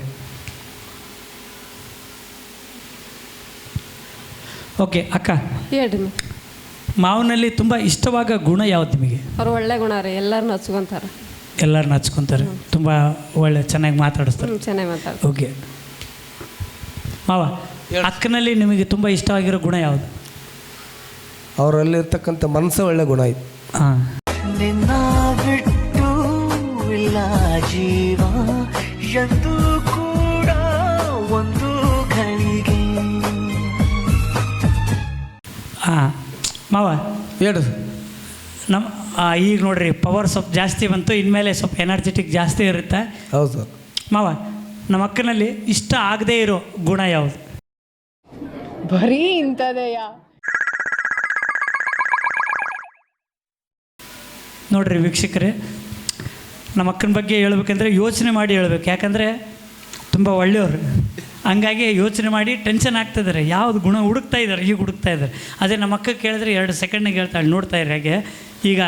ಓಕೆ ಅಕ್ಕ, ಹೇಳ್ರಿ. ಮಾವನಲ್ಲಿ ತುಂಬ ಇಷ್ಟವಾದ ಗುಣ ಯಾವ್ದು ನಿಮಗೆ? ಅವ್ರು ಒಳ್ಳೆ ಗುಣ ರೀ, ಎಲ್ಲರನ್ನ ಹಚ್ಕೊಂತಾರೆ. ಎಲ್ಲರನ್ನ ಹಚ್ಕೊತಾರೆ, ತುಂಬ ಒಳ್ಳೆ ಚೆನ್ನಾಗಿ ಮಾತಾಡಿಸ್ತಾರೆ. ಚೆನ್ನಾಗಿ ಮಾತಾಡ್ತಾರೆ. ಓಕೆ ಮಾವ, ಅಕ್ಕನಲ್ಲಿ ನಿಮಗೆ ತುಂಬ ಇಷ್ಟವಾಗಿರೋ ಗುಣ ಯಾವುದು? ಅವರಲ್ಲಿರ್ತಕ್ಕಂಥ ಮನಸ್ಸು ಒಳ್ಳೆ ಗುಣ ಆಯ್ತು. ಹಾಂ. ನಿನ್ನ ಬಿಟ್ಟು ಇಲ್ಲ ಜೀವ ಎಂದು ಕೂಡ ಒಂದು ಗಳಿಗೆ. ಹಾಂ ಮಾವ, ಹೇಳು. ನಮ್ಮ ಈಗ ನೋಡ್ರಿ, ಪವರ್ ಸ್ವಲ್ಪ ಜಾಸ್ತಿ ಬಂತು, ಇನ್ಮೇಲೆ ಸ್ವಲ್ಪ ಎನರ್ಜೆಟಿಕ್ ಜಾಸ್ತಿ ಇರುತ್ತೆ. ಹೌದು ಸರ್. ಮಾವ, ನಮ್ಮ ಅಕ್ಕನಲ್ಲಿ ಇಷ್ಟ ಆಗದೇ ಇರೋ ಗುಣ ಯಾವುದು? ಬರೀ ಇಂಥದೆಯಾ? ನೋಡ್ರಿ ವೀಕ್ಷಕರೇ, ನಮ್ಮ ಅಕ್ಕನ ಬಗ್ಗೆ ಹೇಳ್ಬೇಕಂದ್ರೆ ಯೋಚನೆ ಮಾಡಿ ಹೇಳ್ಬೇಕು. ಯಾಕಂದರೆ ತುಂಬ ಒಳ್ಳೆಯವರು, ಹಂಗಾಗಿ ಯೋಚನೆ ಮಾಡಿ ಟೆನ್ಷನ್ ಆಗ್ತಿದ್ದಾರೆ. ಯಾವುದು ಗುಣ ಹುಡುಕ್ತಾ ಇದ್ದಾರೆ, ಈಗ ಹುಡುಕ್ತಾ ಇದ್ದಾರೆ. ಅದೇ ನಮ್ಮ ಅಕ್ಕ ಕೇಳಿದ್ರೆ 2 ಸೆಕೆಂಡಿಗೆ ಹೇಳ್ತಾಳೆ, ನೋಡ್ತಾ ಇರಿ. ಹಾಗೆ ಈಗ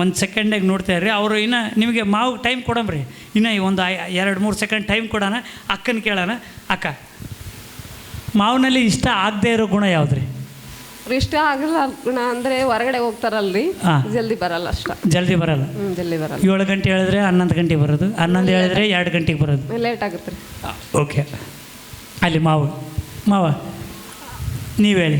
1 ಸೆಕೆಂಡಿಗೆ ನೋಡ್ತಾ ಇರ್ರಿ. ಅವರು ಇನ್ನು ನಿಮಗೆ ಮಾವು ಟೈಮ್ ಕೊಡಂಬ್ರಿ, ಇನ್ನು ಒಂದು 2-3 ಸೆಕೆಂಡ್ ಟೈಮ್ ಕೊಡೋಣ. ಅಕ್ಕನ ಕೇಳೋಣ. ಅಕ್ಕ, ಮಾವಿನಲ್ಲಿ ಇಷ್ಟ ಆಗದೆ ಇರೋ ಗುಣ ಯಾವ್ದು ರೀ? ಇಷ್ಟ ಆಗಲ್ಲ ಗುಣ ಅಂದರೆ ಹೊರಗಡೆ ಹೋಗ್ತಾರಲ್ರಿ, ಜಲ್ದಿ ಬರಲ್ಲ ಅಷ್ಟ. ಜಲ್ದಿ ಬರಲ್ಲ. ಜಲ್ದಿ ಬರಲ್ಲ. 7 ಗಂಟೆ ಹೇಳಿದ್ರೆ 11 ಗಂಟೆಗೆ ಬರೋದು, 11 ಹೇಳಿದ್ರೆ 2 ಗಂಟೆಗೆ ಬರೋದು. ಲೇಟ್ ಆಗುತ್ತೆ ರೀ. ಓಕೆ, ಅಲ್ಲಿ ಮಾವ ನೀವು ಹೇಳಿ.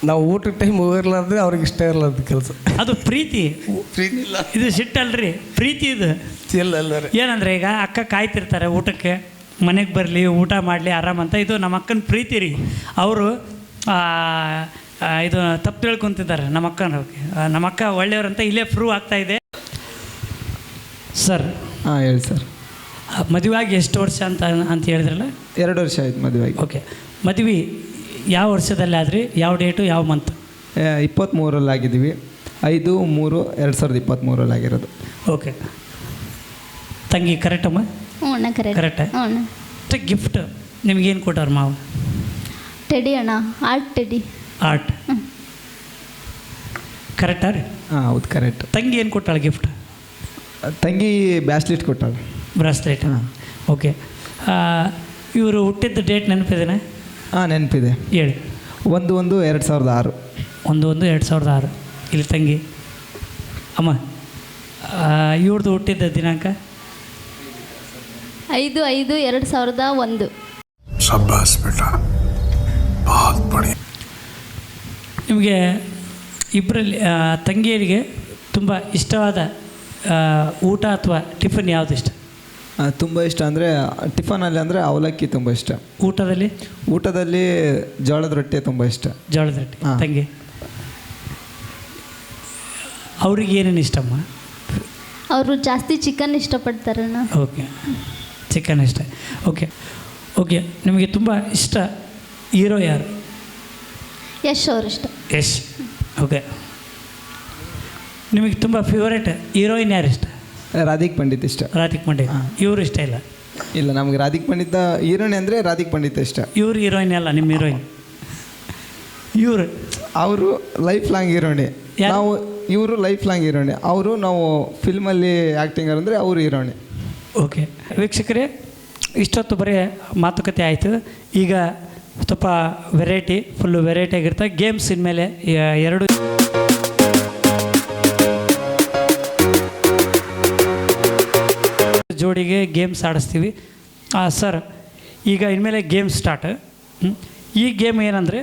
ನಾವು ಊಟಕ್ಕೆ ಟೈಮ್ ಹೋಗಿರ್ಲಾರ್ದ್ರೆ ಅವ್ರಿಗೆ ಇಷ್ಟ ಇರಲಾರ್ದು ಕೆಲಸ. ಅದು ಪ್ರೀತಿ. ಇಲ್ಲ, ಇದು ಸಿಟ್ಟಲ್ರಿ, ಪ್ರೀತಿ. ಇದು ಇಲ್ಲ ಏನಂದರೆ ಈಗ ಅಕ್ಕ ಕಾಯ್ತಿರ್ತಾರೆ ಊಟಕ್ಕೆ, ಮನೆಗೆ ಬರಲಿ, ಊಟ ಮಾಡಲಿ ಆರಾಮಂತ. ಇದು ನಮ್ಮ ಅಕ್ಕನ ಪ್ರೀತಿ ರೀ. ಅವರು ಇದು ತಪ್ಪು ತಿಳ್ಕೊತಿದ್ದಾರೆ ನಮ್ಮ ಅಕ್ಕನ. ನಮ್ಮ ಅಕ್ಕ ಒಳ್ಳೆಯವ್ರಂತ ಇಲ್ಲೇ ಪ್ರೂವ್ ಆಗ್ತಾಯಿದೆ. ಸರ್, ಹಾಂ ಹೇಳಿ ಸರ್. ಮದುವೆಯಾಗಿ ಎಷ್ಟು ವರ್ಷ ಅಂತ ಹೇಳಿದ್ರಲ್ಲ? 2 ವರ್ಷ ಆಯ್ತು ಮದುವೆಯಾಗಿ. ಓಕೆ, ಮದುವೆ ಯಾವ ವರ್ಷದಲ್ಲಿ ಆದ್ರಿ? ಯಾವ ಡೇಟು, ಯಾವ ಮಂತ್? 23ರಲ್ಲಿ ಆಗಿದ್ದೀವಿ. 5/3/2023 ಆಗಿರೋದು. ಓಕೆ ತಂಗಿ, ಕರೆಕ್ಟಮ್ಮ? ಹ್ಞೂ ಅಣ್ಣ, ಕರೆಕ್ಟ್. ಅಣ್ಣ. ಗಿಫ್ಟ್ ನಿಮ್ಗೇನು ಕೊಟ್ಟವ್ರು ಮಾವು? ಟೆಡಿ ಅಣ್ಣ, ಆರ್ಟ್ ಟೆಡಿ. ಆರ್ಟ್ ಕರೆಕ್ಟಾ ರೀ? ಹಾಂ ಹೌದು ಕರೆಕ್ಟ್. ತಂಗಿ ಏನು ಕೊಟ್ಟಾಳೆ ಗಿಫ್ಟ್? ತಂಗಿ ಬ್ಯಾಸ್ಲೆಟ್ ಕೊಟ್ಟಾಳ. ಬ್ರಾಸ್ಲೆಟ್. ಓಕೆ. ಇವರು ಹುಟ್ಟಿದ್ದ ಡೇಟ್ ನೆನಪಿದೇನೆ? ಹಾಂ, ನೆನಪಿದೆ. ಹೇಳಿ. 1/1/2006. 1/1/2006. ಇಲ್ಲಿ ತಂಗಿ ಅಮ್ಮ. ಇವ್ರದ್ದು ಹುಟ್ಟಿದ್ದ ದಿನಾಂಕ? 5/5/2001. शाबाश बेटा, बहुत बढ़िया. ನಿಮಗೆ ಇಬ್ಬರಲ್ಲಿ ತಂಗಿಯರಿಗೆ ತುಂಬ ಇಷ್ಟವಾದ ಊಟ ಅಥವಾ ಟಿಫನ್ ಯಾವುದು ಇಷ್ಟ? ತುಂಬ ಇಷ್ಟ ಅಂದರೆ ಟಿಫನಲ್ಲಿ ಅಂದರೆ ಅವಲಕ್ಕಿ ತುಂಬ ಇಷ್ಟ. ಊಟದಲ್ಲಿ ಜೋಳದ ರೊಟ್ಟಿ ತುಂಬ ಇಷ್ಟ. ಜೋಳದ ರೊಟ್ಟಿ. ತಂಗಿ ಅವ್ರಿಗೆ ಏನೇನು ಇಷ್ಟಮ್ಮ? ಅವರು ಜಾಸ್ತಿ ಚಿಕನ್ ಇಷ್ಟಪಡ್ತಾರಣ್ಣ. ಓಕೆ, ಚಿಕನ್ ಇಷ್ಟ. Okay okay. ನಿಮಗೆ ತುಂಬ ಇಷ್ಟ ಹೀರೋ ಯಾರು? ಯಶ್ ಅವ್ರು ಇಷ್ಟ. ಯಶ್. ಓಕೆ. ನಿಮಗೆ ತುಂಬ ಫೇವರೇಟ್ ಹೀರೋಯಿನ್ ಯಾರು ಇಷ್ಟ? ರಾಧಿಕ್ ಪಂಡಿತ್ ಇಷ್ಟ. ರಾಧಿಕ್ ಪಂಡಿತ್. ಇವರು ಇಷ್ಟ ಇಲ್ಲ? ಇಲ್ಲ, ನಮಗೆ ರಾಧಿಕ್ ಪಂಡಿತ ಹೀರೋಯಿನ್ ಅಂದರೆ ರಾಧಿಕ್ ಪಂಡಿತ್ ಇಷ್ಟ. ಇವರು ಹೀರೋಯಿನ್ ಅಲ್ಲ, ನಿಮ್ಮ ಹೀರೋಯಿನ್. ಅವರು ಲೈಫ್ ಲಾಂಗ್ ಹೀರೋಣಿ. ನಾವು ಇವರು ಲೈಫ್ ಲಾಂಗ್ ಹೀರೋಣಿ. ಅವರು ನಾವು ಫಿಲ್ಮಲ್ಲಿ ಆ್ಯಕ್ಟಿಂಗರ್ ಅಂದರೆ ಅವರು ಹೀರೋಣಿ. ಓಕೆ ವೀಕ್ಷಕರೇ, ಇಷ್ಟೊತ್ತು ಬರೀ ಮಾತುಕತೆ ಆಯಿತು. ಈಗ ಸ್ವಲ್ಪ ಫುಲ್ಲು ವೆರೈಟಿ ಆಗಿರುತ್ತೆ. ಗೇಮ್ಸ್ ಇನ್ಮೇಲೆ 2 ಜೋಡಿಗೆ ಗೇಮ್ಸ್ ಆಡಿಸ್ತೀವಿ. ಸರ್, ಈಗ ಇನ್ಮೇಲೆ ಗೇಮ್ ಸ್ಟಾರ್ಟ್. ಈ ಗೇಮ್ ಏನಂದರೆ,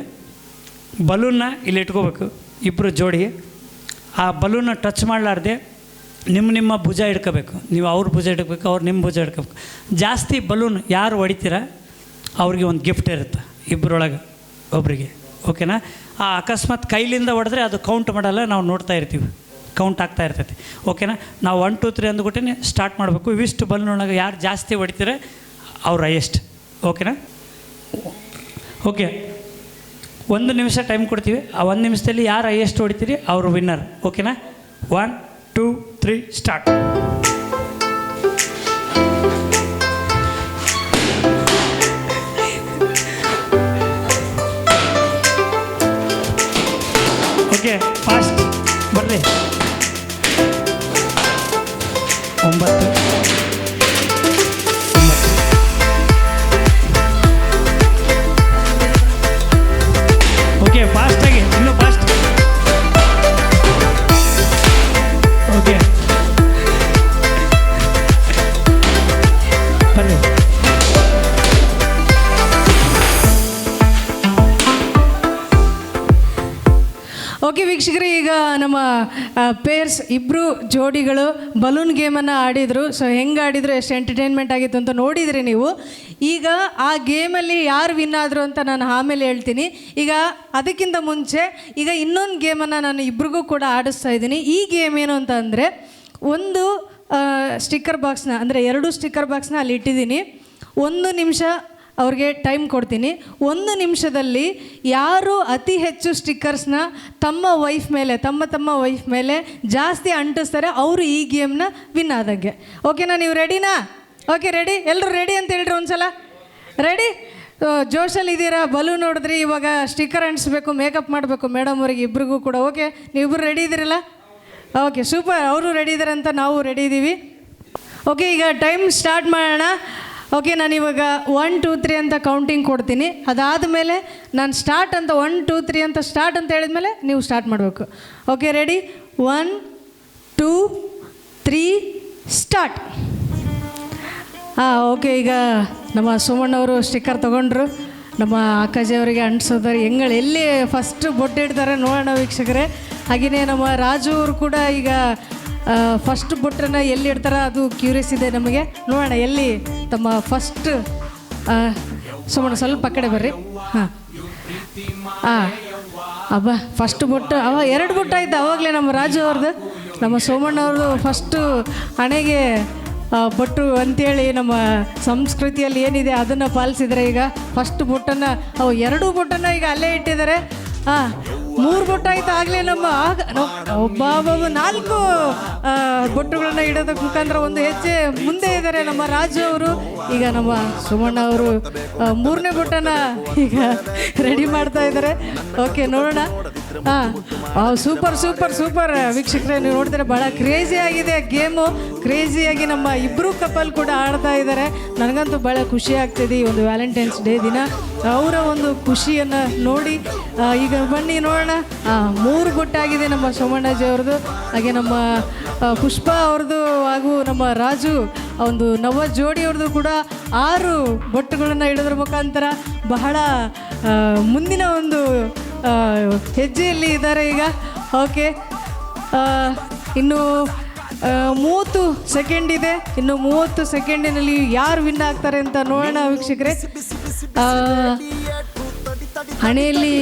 ಬಲೂನ್ನ ಇಲ್ಲಿ ಇಟ್ಕೋಬೇಕು ಇಬ್ಬರು ಜೋಡಿ. ಆ ಬಲೂನ್ನ ಟಚ್ ಮಾಡಲಾರ್ದೆ ನಿಮ್ಮ ಭುಜ ಹಿಡ್ಕೋಬೇಕು. ನೀವು ಅವ್ರ ಭುಜ ಹಿಡ್ಕೋಬೇಕು, ಅವ್ರು ನಿಮ್ಮ ಭುಜ ಹಿಡ್ಕೋಬೇಕು. ಜಾಸ್ತಿ ಬಲೂನ್ ಯಾರು ಹೊಡಿತೀರ ಅವ್ರಿಗೆ ಒಂದು ಗಿಫ್ಟ್ ಇರುತ್ತೆ ಇಬ್ಬರೊಳಗೆ ಒಬ್ಬರಿಗೆ. ಓಕೆನಾ? ಆ ಅಕಸ್ಮಾತ್ ಕೈಲಿಂದ ಹೊಡೆದ್ರೆ ಅದು ಕೌಂಟ್ ಮಾಡಲ್ಲ, ನಾವು ನೋಡ್ತಾ ಇರ್ತೀವಿ, ಕೌಂಟ್ ಆಗ್ತಾ ಇರ್ತೈತಿ. ಓಕೆನಾ? ನಾವು 1 2 3 ಅಂದ್ಬಿಟ್ಟೆ ಸ್ಟಾರ್ಟ್ ಮಾಡಬೇಕು. ಇವಿಷ್ಟು ಬಲೂನೊಳಗೆ ಯಾರು ಜಾಸ್ತಿ ಹೊಡಿತೀರ ಅವ್ರು ಹೈಯೆಸ್ಟ್. ಓಕೆನಾ? ಓಕೆ, 1 ನಿಮಿಷ ಟೈಮ್ ಕೊಡ್ತೀವಿ. ಆ 1 ನಿಮಿಷದಲ್ಲಿ ಯಾರು ಹೈಯೆಸ್ಟ್ ಹೊಡಿತೀರಿ ಅವರು ವಿನ್ನರ್. ಓಕೆನಾ? 1 2 3 ಸ್ಟಾರ್ಟ್. ಓಕೆ, ಫಾಸ್ಟ್ ಬರಲಿ. 9 ಓಕೆ, ಫಾಸ್ಟಾಗಿ, ಇನ್ನೂ ಫಾಸ್ಟ್. ಓಕೆ, ಬನ್ನಿ. ಓಕೆ ವೀಕ್ಷಕರೇ, ಈಗ ನಮ್ಮ ಪೇರ್ಸ್ ಇಬ್ಬರು ಜೋಡಿಗಳು ಬಲೂನ್ ಗೇಮನ್ನು ಆಡಿದರು. ಸೊ ಹೆಂಗೆ ಆಡಿದ್ರು, ಎಷ್ಟು ಎಂಟರ್ಟೈನ್ಮೆಂಟ್ ಆಗಿತ್ತು ಅಂತ ನೋಡಿದ್ರಿ ನೀವು. ಈಗ ಆ ಗೇಮಲ್ಲಿ ಯಾರು ವಿನ್ ಆದರು ಅಂತ ನಾನು ಆಮೇಲೆ ಹೇಳ್ತೀನಿ. ಈಗ ಅದಕ್ಕಿಂತ ಮುಂಚೆ ಈಗ ಇನ್ನೊಂದು ಗೇಮನ್ನು ನಾನು ಇಬ್ರಿಗೂ ಕೂಡ ಆಡಿಸ್ತಾ ಇದ್ದೀನಿ. ಈ ಗೇಮ್ ಏನು ಅಂತ ಅಂದರೆ, ಒಂದು ಸ್ಟಿಕ್ಕರ್ ಬಾಕ್ಸ್ನ ಅಂದರೆ 2 ಸ್ಟಿಕ್ಕರ್ ಬಾಕ್ಸ್ನ ಅಲ್ಲಿ ಇಟ್ಟಿದ್ದೀನಿ. 1 ನಿಮಿಷ ಅವ್ರಿಗೆ ಟೈಮ್ ಕೊಡ್ತೀನಿ. 1 ನಿಮಿಷದಲ್ಲಿ ಯಾರು ಅತಿ ಹೆಚ್ಚು ಸ್ಟಿಕ್ಕರ್ಸ್ನ ತಮ್ಮ ವೈಫ್ ಮೇಲೆ ಜಾಸ್ತಿ ಅಂಟಿಸ್ತಾರೆ ಅವರು ಈ ಗೇಮ್ನ ವಿನ್ ಆದಂಗೆ. ಓಕೆನಾ? ನೀವು ರೆಡಿನಾ? Okay, ready? ಎಲ್ಲರೂ ರೆಡಿ ಅಂತ ಹೇಳ್ರಿ ಒಂದ್ಸಲ. ರೆಡಿ? ಜೋಶಲ್ಲಿ ಇದ್ದೀರಾ? ಬಲೂನ್ ನೋಡಿದ್ರಿ, ಇವಾಗ ಸ್ಟಿಕ್ಕರ್ ಅಂಟಿಸ್ಬೇಕು, ಮೇಕಪ್ ಮಾಡಬೇಕು ಮೇಡಮ್ ಅವರಿಗೆ ಇಬ್ರಿಗೂ ಕೂಡ. ಓಕೆ, ನೀವಿಬ್ಬರು ರೆಡಿ ಇದ್ದೀರಲ್ಲ? Okay, super. ಅವರು ರೆಡಿ ಇದ್ದಾರೆ ಅಂತ ನಾವು ರೆಡಿ ಇದ್ದೀವಿ. ಓಕೆ, ಈಗ ಟೈಮ್ ಸ್ಟಾರ್ಟ್ ಮಾಡೋಣ. ಓಕೆ, ನಾನು ಇವಾಗ 1 2 3 ಅಂತ ಕೌಂಟಿಂಗ್ ಕೊಡ್ತೀನಿ. ಅದಾದಮೇಲೆ ನಾನು ಸ್ಟಾರ್ಟ್ ಅಂತ 1 2 3 ಅಂತ ಸ್ಟಾರ್ಟ್ ಅಂತ ಹೇಳಿದ್ಮೇಲೆ ನೀವು ಸ್ಟಾರ್ಟ್ ಮಾಡಬೇಕು. Okay, ready? 1 2 3 ಸ್ಟಾರ್ಟ್. ಓಕೆ, ಈಗ ನಮ್ಮ ಸುಮಣ್ಣವರು ಸ್ಟಿಕ್ಕರ್ ತೊಗೊಂಡ್ರು. ನಮ್ಮ ಅಕ್ಕಾಜಿಯವರಿಗೆ ಅಂಟಿಸೋದಾರೆ ಎಲ್ಲಿ ಫಸ್ಟ್ ಬೊಟ್ಟಿಡ್ತಾರೆ ನೋಡೋಣ ವೀಕ್ಷಕರೇ. ಹಾಗೆಯೇ ನಮ್ಮ ರಾಜು ಅವರು ಕೂಡ ಈಗ ಫಸ್ಟ್ ಬೊಟ್ಟನ್ನು ಎಲ್ಲಿ ಇಡ್ತಾರೆ ಅದು ಕ್ಯೂರಿಯಸ್ ಇದೆ ನಮಗೆ. ನೋಡೋಣ ಎಲ್ಲಿ ತಮ್ಮ ಫಸ್ಟ್. ಸುಮ್ಮನೆ ಸ್ವಲ್ಪ ಕಡೆ ಬರ್ರಿ. ಹಾಂ ಅಬ್ಬಾ, ಫಸ್ಟ್ ಬೊಟ್ಟು 2 ಬೊಟ್ಟು ಆಯ್ತು ಅವಾಗಲೇ ನಮ್ಮ ರಾಜು ಅವ್ರದ್ದು. ನಮ್ಮ ಸೋಮಣ್ಣವ್ರದ್ದು ಫಸ್ಟು ಹಣೆಗೆ ಬೊಟ್ಟು ಅಂಥೇಳಿ ನಮ್ಮ ಸಂಸ್ಕೃತಿಯಲ್ಲಿ ಏನಿದೆ ಅದನ್ನು ಪಾಲಿಸಿದರೆ ಈಗ ಫಸ್ಟ್ ಬೊಟ್ಟನ್ನು 2 ಬೊಟ್ಟನ್ನು ಈಗ ಅಲ್ಲೇ ಇಟ್ಟಿದ್ದಾರೆ. 3 ಬೊಟ್ಟು ಆಯ್ತು ಆಗಲೇ ನಮ್ಮ ಒಬ್ಬ 4 ಬೊಟ್ಟುಗಳನ್ನ ಇಡೋದಕ್ಕೆ ಮುಖಾಂತರ ಒಂದು ಹೆಜ್ಜೆ ಮುಂದೆ ಇದ್ದಾರೆ ನಮ್ಮ ರಾಜು ಅವರು. ಈಗ ನಮ್ಮ ಸುಮಣ್ಣ ಅವರು 3ನೇ ಬೊಟ್ಟನ್ನು ಈಗ ರೆಡಿ ಮಾಡ್ತಾ ಇದ್ದಾರೆ. ಓಕೆ, ನೋಡೋಣ. ಹಾಂ ಸೂಪರ್ ಸೂಪರ್ ಸೂಪರ್ ವೀಕ್ಷಕರೇ, ನೀವು ನೋಡಿದ್ರೆ ಭಾಳ ಕ್ರೇಜಿ ಆಗಿದೆ ಗೇಮು. ಕ್ರೇಜಿಯಾಗಿ ನಮ್ಮ ಇಬ್ಬರು ಕಪಲ್ ಕೂಡ ಆಡ್ತಾ ಇದ್ದಾರೆ. ನನಗಂತೂ ಭಾಳ ಖುಷಿ ಆಗ್ತಿದೆ ಈ ಒಂದು ವ್ಯಾಲೆಂಟೈನ್ಸ್ ಡೇ ದಿನ ಅವರ ಒಂದು ಖುಷಿಯನ್ನು ನೋಡಿ. ಈಗ ಬನ್ನಿ ನೋಡೋಣ. 3 ಬೊಟ್ಟಾಗಿದೆ ನಮ್ಮ ಸೋಮಣ್ಣಾಜಿ ಅವ್ರದ್ದು, ಹಾಗೆ ನಮ್ಮ ಪುಷ್ಪ ಅವ್ರದ್ದು ಹಾಗೂ ನಮ್ಮ ರಾಜು ಒಂದು ನವ ಜೋಡಿಯವ್ರದ್ದು ಕೂಡ 6 ಬೊಟ್ಟುಗಳನ್ನು ಇಡೋದ್ರ ಮುಖಾಂತರ ಬಹಳ ಮುಂದಿನ ಒಂದು ಹೆಜ್ಜೆಯಲ್ಲಿ ಇದ್ದಾರೆ ಈಗ. ಓಕೆ, ಇನ್ನು 30 ಸೆಕೆಂಡ್ ಇದೆ. ಇನ್ನು 30 ಸೆಕೆಂಡಿನಲ್ಲಿ ಯಾರು ವಿನ್ ಆಗ್ತಾರೆ ಅಂತ ನೋಡೋಣ ವೀಕ್ಷಕರೇ. ಹಣೆಯಲ್ಲಿ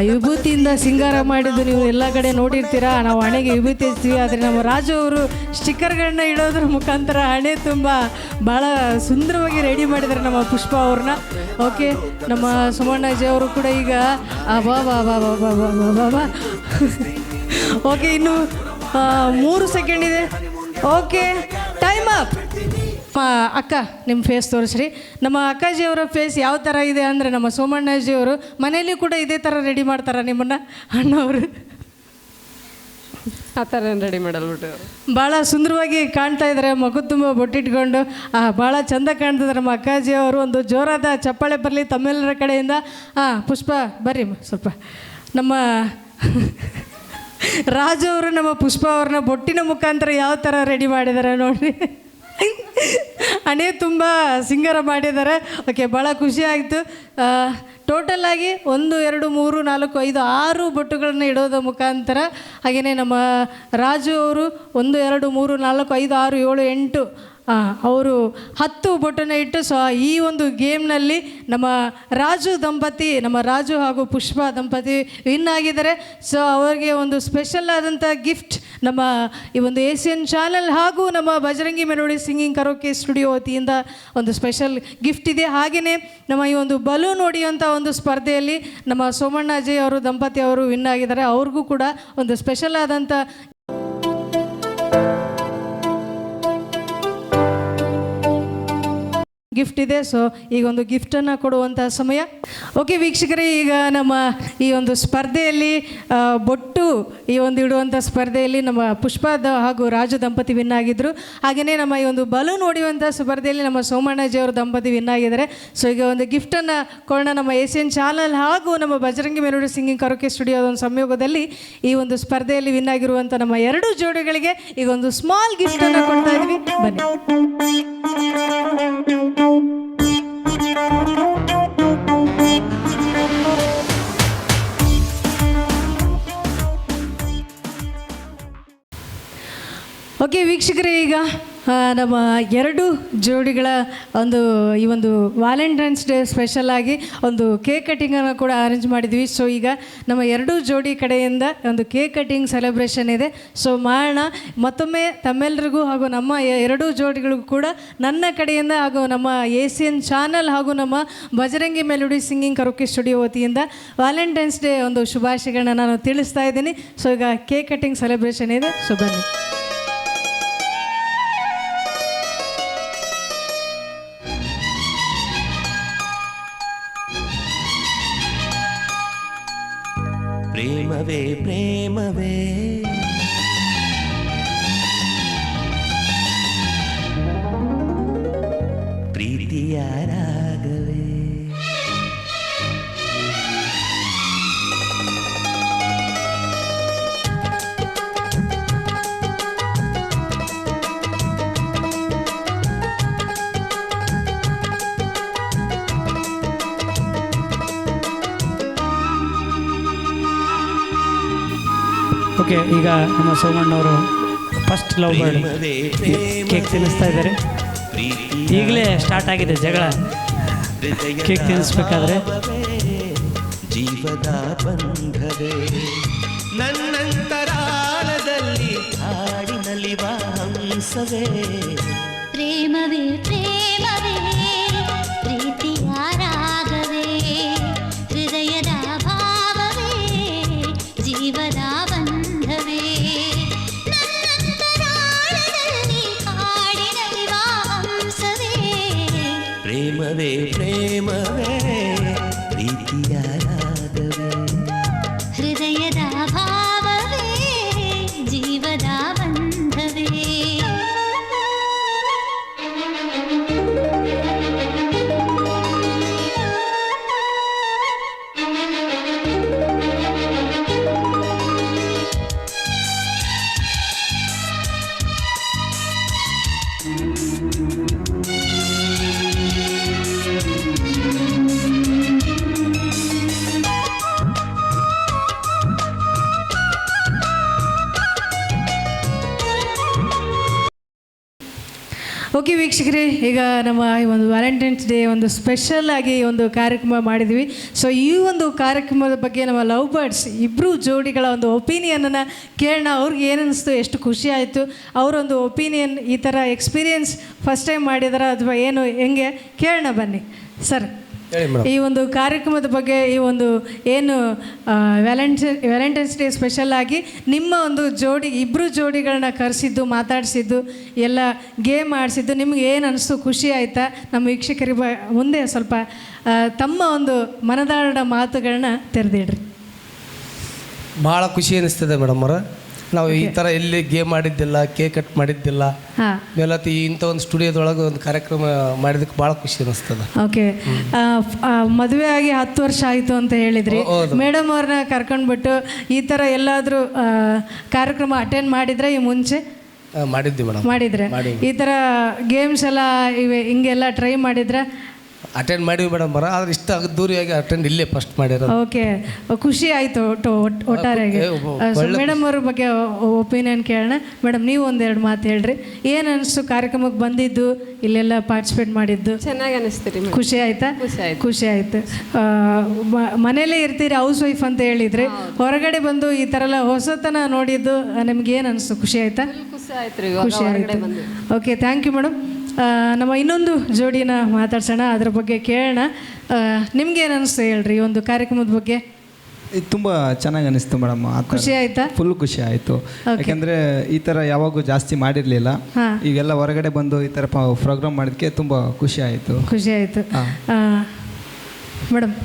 ವಿಭೂತಿಯಿಂದ ಸಿಂಗಾರ ಮಾಡಿದ್ದು ನೀವು ಎಲ್ಲ ಕಡೆ ನೋಡಿರ್ತೀರಾ. ನಾವು ಹಣೆಗೆ ವಿಭೂತಿ ಹಚ್ತೀವಿ, ಆದರೆ ನಮ್ಮ ರಾಜು ಅವರು ಸ್ಟಿಕ್ಕರ್ಗಳನ್ನ ಇಡೋದ್ರ ಮುಖಾಂತರ ಹಣೆ ತುಂಬ ಭಾಳ ಸುಂದರವಾಗಿ ರೆಡಿ ಮಾಡಿದ್ದಾರೆ ನಮ್ಮ ಪುಷ್ಪ ಅವ್ರನ್ನ. ಓಕೆ, ನಮ್ಮ ಸುಮಣ್ಣಾಜಿ ಅವರು ಕೂಡ ಈಗ ಬಾ ಬಾ ಬಾ ಬಾ ಬಾ ಬಾ ಬಾ ಬಾ. ಓಕೆ, ಇನ್ನು 3 ಸೆಕೆಂಡ್ ಇದೆ. Okay, time up. ಅಕ್ಕ ನಿಮ್ಮ ಫೇಸ್ ತೋರಿಸ್ರಿ. ನಮ್ಮ ಅಕ್ಕಾಜಿಯವರ ಫೇಸ್ ಯಾವ ಥರ ಇದೆ ಅಂದರೆ, ನಮ್ಮ ಸೋಮಣ್ಣಾಜಿಯವರು ಮನೆಯಲ್ಲಿ ಕೂಡ ಇದೇ ಥರ ರೆಡಿ ಮಾಡ್ತಾರೆ ನಿಮ್ಮನ್ನು ಅಣ್ಣವರು. ಆ ಥರ ರೆಡಿ ಮಾಡಲ್ಬಿಟ್ಟು ಭಾಳ ಸುಂದರವಾಗಿ ಕಾಣ್ತಾ ಇದ್ದಾರೆ, ಮಗು ತುಂಬ ಬೊಟ್ಟಿಟ್ಕೊಂಡು ಭಾಳ ಚೆಂದ ಕಾಣ್ತಿದ್ದಾರೆ ನಮ್ಮ ಅಕ್ಕಾಜಿಯವರು. ಒಂದು ಜೋರಾದ ಚಪ್ಪಾಳೆ ಬರಲಿ ತಮ್ಮೆಲ್ಲರ ಕಡೆಯಿಂದ. ಪುಷ್ಪ ಬರ್ರಿ ಸ್ವಲ್ಪ. ನಮ್ಮ ರಾಜು ಅವರು ನಮ್ಮ ಪುಷ್ಪ ಅವ್ರನ್ನ ಬೊಟ್ಟಿನ ಮುಖಾಂತರ ಯಾವ ಥರ ರೆಡಿ ಮಾಡಿದ್ದಾರೆ ನೋಡ್ರಿ. ಹಣೆ ತುಂಬ ಸಿಂಗಾರ ಮಾಡಿದ್ದಾರೆ. ಓಕೆ, ಭಾಳ ಖುಷಿ ಆಯಿತು. ಟೋಟಲಾಗಿ 1 2 3 4 5 6 ಬೊಟ್ಟುಗಳನ್ನು ಇಡೋದ್ರ ಮುಖಾಂತರ, ಹಾಗೆಯೇ ನಮ್ಮ ರಾಜು ಅವರು 1 2 3 4 5 6 7 8 ಅವರು 10 ಬೊಟ್ಟನ್ನು ಇಟ್ಟು ಈ ಒಂದು ಗೇಮ್ನಲ್ಲಿ ನಮ್ಮ ರಾಜು ಹಾಗೂ ಪುಷ್ಪ ದಂಪತಿ ವಿನ್ ಆಗಿದ್ದಾರೆ. ಸೊ ಅವರಿಗೆ ಒಂದು ಸ್ಪೆಷಲ್ ಆದಂಥ ಗಿಫ್ಟ್ ನಮ್ಮ ಈ ಒಂದು ಏಷ್ಯನ್ ಚಾನಲ್ ಹಾಗೂ ನಮ್ಮ Bajrangi melody singing karaoke studio ವತಿಯಿಂದ ಒಂದು ಸ್ಪೆಷಲ್ ಗಿಫ್ಟ್ ಇದೆ. ಹಾಗೆಯೇ ನಮ್ಮ ಈ ಒಂದು ಬಲೂನ್ ಹೊಡೆಯುವಂಥ ಒಂದು ಸ್ಪರ್ಧೆಯಲ್ಲಿ ನಮ್ಮ ಸೋಮಣ್ಣಾಜಿ ಅವರು ದಂಪತಿ ಅವರು ವಿನ್ ಆಗಿದ್ದಾರೆ. ಅವ್ರಿಗೂ ಕೂಡ ಒಂದು ಸ್ಪೆಷಲ್ ಆದಂಥ ಗಿಫ್ಟ್ ಇದೆ. ಸೊ ಈಗ ಒಂದು ಗಿಫ್ಟನ್ನು ಕೊಡುವಂಥ ಸಮಯ. ಓಕೆ ವೀಕ್ಷಕರೇ, ಈಗ ನಮ್ಮ ಈ ಒಂದು ಸ್ಪರ್ಧೆಯಲ್ಲಿ ಬೊಟ್ಟು ಈ ಒಂದು ಇಡುವಂಥ ಸ್ಪರ್ಧೆಯಲ್ಲಿ ನಮ್ಮ ಪುಷ್ಪ ಹಾಗೂ ರಾಜು ದಂಪತಿ ವಿನ್ ಆಗಿದ್ದರು. ಹಾಗೆಯೇ ನಮ್ಮ ಈ ಒಂದು ಬಲೂನ್ ಹೊಡೆಯುವಂಥ ಸ್ಪರ್ಧೆಯಲ್ಲಿ ನಮ್ಮ ಸೋಮಣ್ಣಾಜಿ ಅವರು ದಂಪತಿ ವಿನ್ ಆಗಿದ್ದಾರೆ. ಸೊ ಈಗ ಒಂದು ಗಿಫ್ಟನ್ನು ಕೊಡೋಣ. ನಮ್ಮ ಏಷ್ಯನ್ ಚಾನಲ್ ಹಾಗೂ ನಮ್ಮ ಬಜರಂಗಿ ಮೆಲೋಡಿ ಸಿಂಗಿಂಗ್ ಕರೋಕೆ ಸ್ಟುಡಿಯೋದ ಒಂದು ಸಂಯೋಗದಲ್ಲಿ ಈ ಒಂದು ಸ್ಪರ್ಧೆಯಲ್ಲಿ ವಿನ್ ಆಗಿರುವಂಥ ನಮ್ಮ 2 ಜೋಡಿಗಳಿಗೆ ಈಗ ಒಂದು ಸ್ಮಾಲ್ ಗಿಫ್ಟನ್ನು ಕೊಡ್ತಾ ಇದ್ವಿ. ಬನ್ನಿ. ಓಕೆ ವೀಕ್ಷಕರೇ, ಈಗ ನಮ್ಮ 2 ಜೋಡಿಗಳ ಈ ಒಂದು ವ್ಯಾಲೆಂಟೈನ್ಸ್ ಡೇ ಸ್ಪೆಷಲ್ ಆಗಿ ಒಂದು ಕೇಕ್ ಕಟಿಂಗನ್ನು ಕೂಡ ಅರೇಂಜ್ ಮಾಡಿದ್ವಿ. ಸೊ ಈಗ ನಮ್ಮ 2 ಜೋಡಿ ಕಡೆಯಿಂದ ಒಂದು ಕೇಕ್ ಕಟಿಂಗ್ ಸೆಲೆಬ್ರೇಷನ್ ಇದೆ. ಸೊ ಮಾಡೋಣ. ಮತ್ತೊಮ್ಮೆ ತಮ್ಮೆಲ್ಲರಿಗೂ ಹಾಗೂ ನಮ್ಮ 2 ಜೋಡಿಗಳಿಗೂ ಕೂಡ ನನ್ನ ಕಡೆಯಿಂದ ಹಾಗೂ ನಮ್ಮ ಏಷ್ಯನ್ ಚಾನಲ್ ಹಾಗೂ ನಮ್ಮ Bajrangi melody singing karaoke studio ವತಿಯಿಂದ ವ್ಯಾಲೆಂಟೈನ್ಸ್ ಡೇ ಒಂದು ಶುಭಾಶಯಗಳನ್ನ ನಾನು ತಿಳಿಸ್ತಾ ಇದ್ದೀನಿ. ಸೊ ಈಗ ಕೇಕ್ ಕಟಿಂಗ್ ಸೆಲೆಬ್ರೇಷನ್ ಇದೆ. ಸೊ ಬನ್ನಿ. ಪ್ರೇಮವೇ ಪ್ರೇಮವೇ ಪ್ರೀತಿಯ ರಾಗವೇ ಓಕೆ, ಈಗ ನಮ್ಮ ಸೋಮಣ್ಣವರು ಫಸ್ಟ್ ಲವ್ ಬರ್ಡ್ ಕೇಕ್ ತಿನ್ನಿಸ್ತಾ ಇದ್ದಾರೆ. ಈಗಲೇ ಸ್ಟಾರ್ಟ್ ಆಗಿದೆ ಜಗಳ. ಕೇಕ್ ತಿನ್ನಿಸ್ಬೇಕಾದ್ರೆ ಜೀವದ ಬಂಧವೇ ನನ್ನಂತರಾಳದಲ್ಲಿ ಹಾಡಿನಲಿವ ಹಂಸವೇ ಪ್ರೇಮವೇ ಪ್ರೇಮವೇ ಪ್ರೀತಿಯ ರಾಗವೇ ಹೃದಯದ ಭಾವವೇ ಜೀವದ ಬಂಧವೇ ನನ್ನಂತರಾಳದಲ್ಲಿ ಹಾಡಿನಲಿವ ಹಂಸವೇ ಪ್ರೇಮವೇ ಪ್ರೇಮವೇ ಪ್ರೀತಿಯ ರಾಗವೇ ಹೃದಯದ ಭಾವವೇ ಜೀವದ ಬಂಧವೇ. ಓಕೆ ವೀಕ್ಷಕರೇ, ಈಗ ನಮ್ಮ ಈ ಒಂದು ವ್ಯಾಲೆಂಟೈನ್ಸ್ ಡೇ ಒಂದು ಸ್ಪೆಷಲ್ ಆಗಿ ಒಂದು ಕಾರ್ಯಕ್ರಮ ಮಾಡಿದ್ವಿ. ಸೊ ಈ ಒಂದು ಕಾರ್ಯಕ್ರಮದ ಬಗ್ಗೆ ನಮ್ಮ ಲವ್ ಬರ್ಡ್ಸ್ ಇಬ್ಬರು ಜೋಡಿಗಳ ಒಂದು ಒಪಿನಿಯನನ್ನು ಕೇಳೋಣ. ಅವ್ರಿಗೆ ಏನನ್ನಿಸ್ತು, ಎಷ್ಟು ಖುಷಿ ಆಯಿತು, ಅವರೊಂದು ಒಪಿನಿಯನ್, ಈ ಥರ ಎಕ್ಸ್ಪೀರಿಯನ್ಸ್ ಫಸ್ಟ್ ಟೈಮ್ ಮಾಡಿದಾರ ಅಥವಾ ಏನು, ಹೆಂಗೆ ಕೇಳೋಣ ಬನ್ನಿ ಸರ್. ಈ ಒಂದು ಕಾರ್ಯಕ್ರಮದ ಬಗ್ಗೆ, ಈ ಒಂದು ಏನು ವ್ಯಾಲೆಂಟೈನ್ಸ್ ಡೇ ಸ್ಪೆಷಲ್ ಆಗಿ ನಿಮ್ಮ ಒಂದು ಜೋಡಿ, ಇಬ್ಬರು ಜೋಡಿಗಳನ್ನ ಕರೆಸಿದ್ದು, ಮಾತಾಡಿಸಿದ್ದು, ಎಲ್ಲ ಗೇಮ್ ಆಡಿಸಿದ್ದು, ನಿಮ್ಗೆ ಏನು ಅನಿಸ್ತು, ಖುಷಿ ಆಯಿತಾ? ನಮ್ಮ ವೀಕ್ಷಕರಿಗೆ ಮುಂದೆ ಸ್ವಲ್ಪ ತಮ್ಮ ಒಂದು ಮನದಾಳದ ಮಾತುಗಳನ್ನ ತೆರೆದಿಡ್ರಿ. ಭಾಳ ಖುಷಿ ಅನಿಸ್ತದೆ ಮೇಡಮ್ ಅವರ. ನಾವು ಈ ಥರ ಎಲ್ಲಿ ಗೇಮ್ ಮಾಡಿದ್ದಿಲ್ಲ, ಕೇಕ್ ಕಟ್ ಮಾಡಿದ್ದಿಲ್ಲ, ಮೇಲತ್ತು ಇಂಥ ಒಂದು ಸ್ಟುಡಿಯೋದೊಳಗೆ ಒಂದು ಕಾರ್ಯಕ್ರಮ ಮಾಡಿದಕ್ಕೆ ಭಾಳ ಖುಷಿ ಅನಿಸ್ತದೆ. ಓಕೆ, ಮದುವೆ ಆಗಿ 10 ವರ್ಷ ಆಯಿತು ಅಂತ ಹೇಳಿದ್ರಿ. ಮೇಡಮ್ ಅವ್ರನ್ನ ಕರ್ಕೊಂಡ್ಬಿಟ್ಟು ಈ ಥರ ಎಲ್ಲಾದರೂ ಕಾರ್ಯಕ್ರಮ ಅಟೆಂಡ್ ಮಾಡಿದ್ರೆ ಈ ಮುಂಚೆ? ಮಾಡಿದ್ವಿ ಮೇಡಮ್. ಮಾಡಿದ್ರೆ ಈ ಥರ ಗೇಮ್ಸ್ ಎಲ್ಲ ಇವೆ ಹಿಂಗೆಲ್ಲ ಟ್ರೈ ಮಾಡಿದ್ರೆ? ಅಟೆಂಡ್ ಮಾಡಿವಿ ಮೇಡಮ್ ಬರ, ಆದ್ರೆ ಇಷ್ಟ ಅದ್ದೂರಿಯಾಗಿ ಅಟೆಂಡ್ ಇಲ್ಲೇ ಫಸ್ಟ್ ಮಾಡಿರೋದು. ಓಕೆ, ಖುಷಿ ಆಯಿತು ಒಟ್ಟಾರೆಯಾಗಿ. ಮೇಡಮ್ ಅವ್ರ ಬಗ್ಗೆ ಒಪಿನಿಯನ್ ಕೇಳೋಣ. ಮೇಡಮ್, ನೀವು ಒಂದೆರಡು ಮಾತು ಹೇಳ್ರಿ. ಏನು ಅನಿಸ್ತು ಕಾರ್ಯಕ್ರಮಕ್ಕೆ ಬಂದಿದ್ದು, ಇಲ್ಲೆಲ್ಲ ಪಾರ್ಟಿಸಿಪೇಟ್ ಮಾಡಿದ್ದು? ಚೆನ್ನಾಗಿ ಅನಿಸ್ತೀರಿ. ಖುಷಿ ಆಯ್ತಾ? ಖುಷಿ ಆಯಿತು. ಮನೇಲೇ ಇರ್ತೀರಿ, ಹೌಸ್ ವೈಫ್ ಅಂತ ಹೇಳಿದ್ರಿ, ಹೊರಗಡೆ ಬಂದು ಈ ಥರ ಎಲ್ಲ ಹೊಸತನ ನೋಡಿದ್ದು ನಿಮ್ಗೆ ಏನು ಅನಿಸ್ತು? ಖುಷಿ ಆಯ್ತಾ? ಖುಷಿ ಆಯಿತು. Okay, thank you madam. ನಮ್ಮ ಇನ್ನೊಂದು ಜೋಡಿನ ಮಾತಾಡ್ಸೋಣ, ಅದ್ರ ಬಗ್ಗೆ ಕೇಳೋಣ. ನಿಮ್ಗೇನು ಅನಿಸ್ತು ಹೇಳ್ರಿ ಈ ಒಂದು ಕಾರ್ಯಕ್ರಮದ ಬಗ್ಗೆ? ಇದು ತುಂಬ ಚೆನ್ನಾಗಿ ಅನಿಸ್ತು ಮೇಡಮ್. ಖುಷಿ ಆಯ್ತಾ? ಫುಲ್ ಖುಷಿ ಆಯಿತು. ಯಾಕೆಂದರೆ ಈ ಥರ ಯಾವಾಗೂ ಜಾಸ್ತಿ ಮಾಡಿರಲಿಲ್ಲ. ಈಗೆಲ್ಲ ಹೊರಗಡೆ ಬಂದು ಈ ಥರ ಪ್ರೋಗ್ರಾಮ್ ಮಾಡಿದ್ದಕ್ಕೆ ತುಂಬ ಖುಷಿ ಆಯಿತು. ಖುಷಿ ಆಯಿತು ಮೇಡಮ್.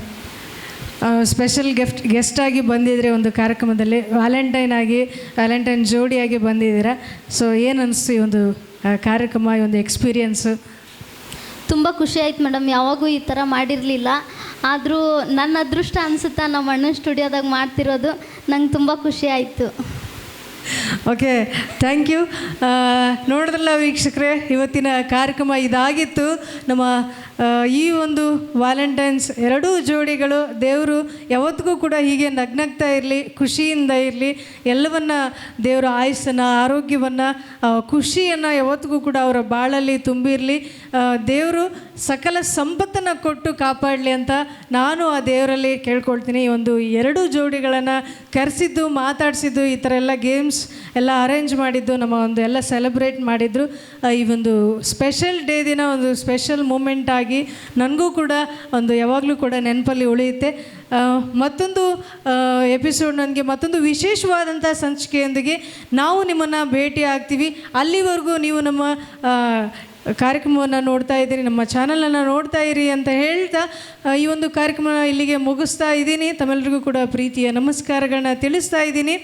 ಸ್ಪೆಷಲ್ ಗೆಸ್ಟ್ ಆಗಿ ಬಂದಿದ್ರೆ ಒಂದು ಕಾರ್ಯಕ್ರಮದಲ್ಲಿ, ವ್ಯಾಲೆಂಟೈನ್ ಜೋಡಿಯಾಗಿ ಬಂದಿದ್ದೀರಾ. ಸೊ ಏನು ಅನಿಸ್ತು ಈ ಒಂದು ಕಾರ್ಯಕ್ರಮ, ಈ ಒಂದು ಎಕ್ಸ್ಪೀರಿಯನ್ಸು? ತುಂಬ ಖುಷಿ ಆಯ್ತು ಮೇಡಮ್. ಯಾವಾಗೂ ಈ ಥರ ಮಾಡಿರಲಿಲ್ಲ. ಆದರೂ ನನ್ನ ಅದೃಷ್ಟ ಅನಿಸುತ್ತಾ ನಮ್ಮ ಅಣ್ಣನ ಸ್ಟುಡಿಯೋದಾಗ ಮಾಡ್ತಿರೋದು. ನಂಗೆ ತುಂಬ ಖುಷಿ ಆಯಿತು. Okay, thank you. ನೋಡಿದ್ರಲ್ಲ ವೀಕ್ಷಕರೇ, ಇವತ್ತಿನ ಕಾರ್ಯಕ್ರಮ ಇದಾಗಿತ್ತು. ನಮ್ಮ ಈ ಒಂದು ವ್ಯಾಲೆಂಟೈನ್ಸ್ ಎರಡೂ ಜೋಡಿಗಳು, ದೇವರು ಯಾವತ್ತಿಗೂ ಕೂಡ ಹೀಗೆ ನಗ್ನಗ್ತಾ ಇರಲಿ, ಖುಷಿಯಿಂದ ಇರಲಿ, ಎಲ್ಲವನ್ನ ದೇವರ ಆಯುಸ್ಸನ್ನು, ಆರೋಗ್ಯವನ್ನು, ಖುಷಿಯನ್ನು ಯಾವತ್ತಿಗೂ ಕೂಡ ಅವರ ಬಾಳಲ್ಲಿ ತುಂಬಿರಲಿ. ದೇವರು ಸಕಲ ಸಂಪತ್ತನ್ನು ಕೊಟ್ಟು ಕಾಪಾಡಲಿ ಅಂತ ನಾನು ಆ ದೇವರಲ್ಲಿ ಕೇಳ್ಕೊಳ್ತೀನಿ. ಈ ಒಂದು ಎರಡೂ ಜೋಡಿಗಳನ್ನು ಕರೆಸಿದ್ದು, ಮಾತಾಡಿಸಿದ್ದು, ಈ ಥರ ಎಲ್ಲ ಗೇಮ್ಸ್ ಎಲ್ಲ ಅರೇಂಜ್ ಮಾಡಿದ್ದು, ನಮ್ಮ ಒಂದು ಎಲ್ಲ ಸೆಲೆಬ್ರೇಟ್ ಮಾಡಿದ್ರು. ಈ ಒಂದು ಸ್ಪೆಷಲ್ ಡೇ ದಿನ ಒಂದು ಸ್ಪೆಷಲ್ ಮೂಮೆಂಟ್ ಆಗಿ ನನಗೂ ಕೂಡ ಒಂದು ಯಾವಾಗಲೂ ಕೂಡ ನೆನಪಲ್ಲಿ ಉಳಿಯುತ್ತೆ. ಮತ್ತೊಂದು ಎಪಿಸೋಡ್, ನನಗೆ ಮತ್ತೊಂದು ವಿಶೇಷವಾದಂಥ ಸಂಚಿಕೆಯೊಂದಿಗೆ ನಾವು ನಿಮ್ಮನ್ನು ಭೇಟಿ ಆಗ್ತೀವಿ. ಅಲ್ಲಿವರೆಗೂ ನೀವು ನಮ್ಮ ಕಾರ್ಯಕ್ರಮವನ್ನು ನೋಡ್ತಾ ಇದ್ದೀರಿ, ನಮ್ಮ ಚಾನಲನ್ನು ನೋಡ್ತಾ ಇರಿ ಅಂತ ಹೇಳ್ತಾ ಈ ಒಂದು ಕಾರ್ಯಕ್ರಮ ಇಲ್ಲಿಗೆ ಮುಗಿಸ್ತಾ ಇದ್ದೀನಿ. ತಮ್ಮೆಲ್ಲರಿಗೂ ಕೂಡ ಪ್ರೀತಿಯ ನಮಸ್ಕಾರಗಳನ್ನ ತಿಳಿಸ್ತಾ ಇದ್ದೀನಿ.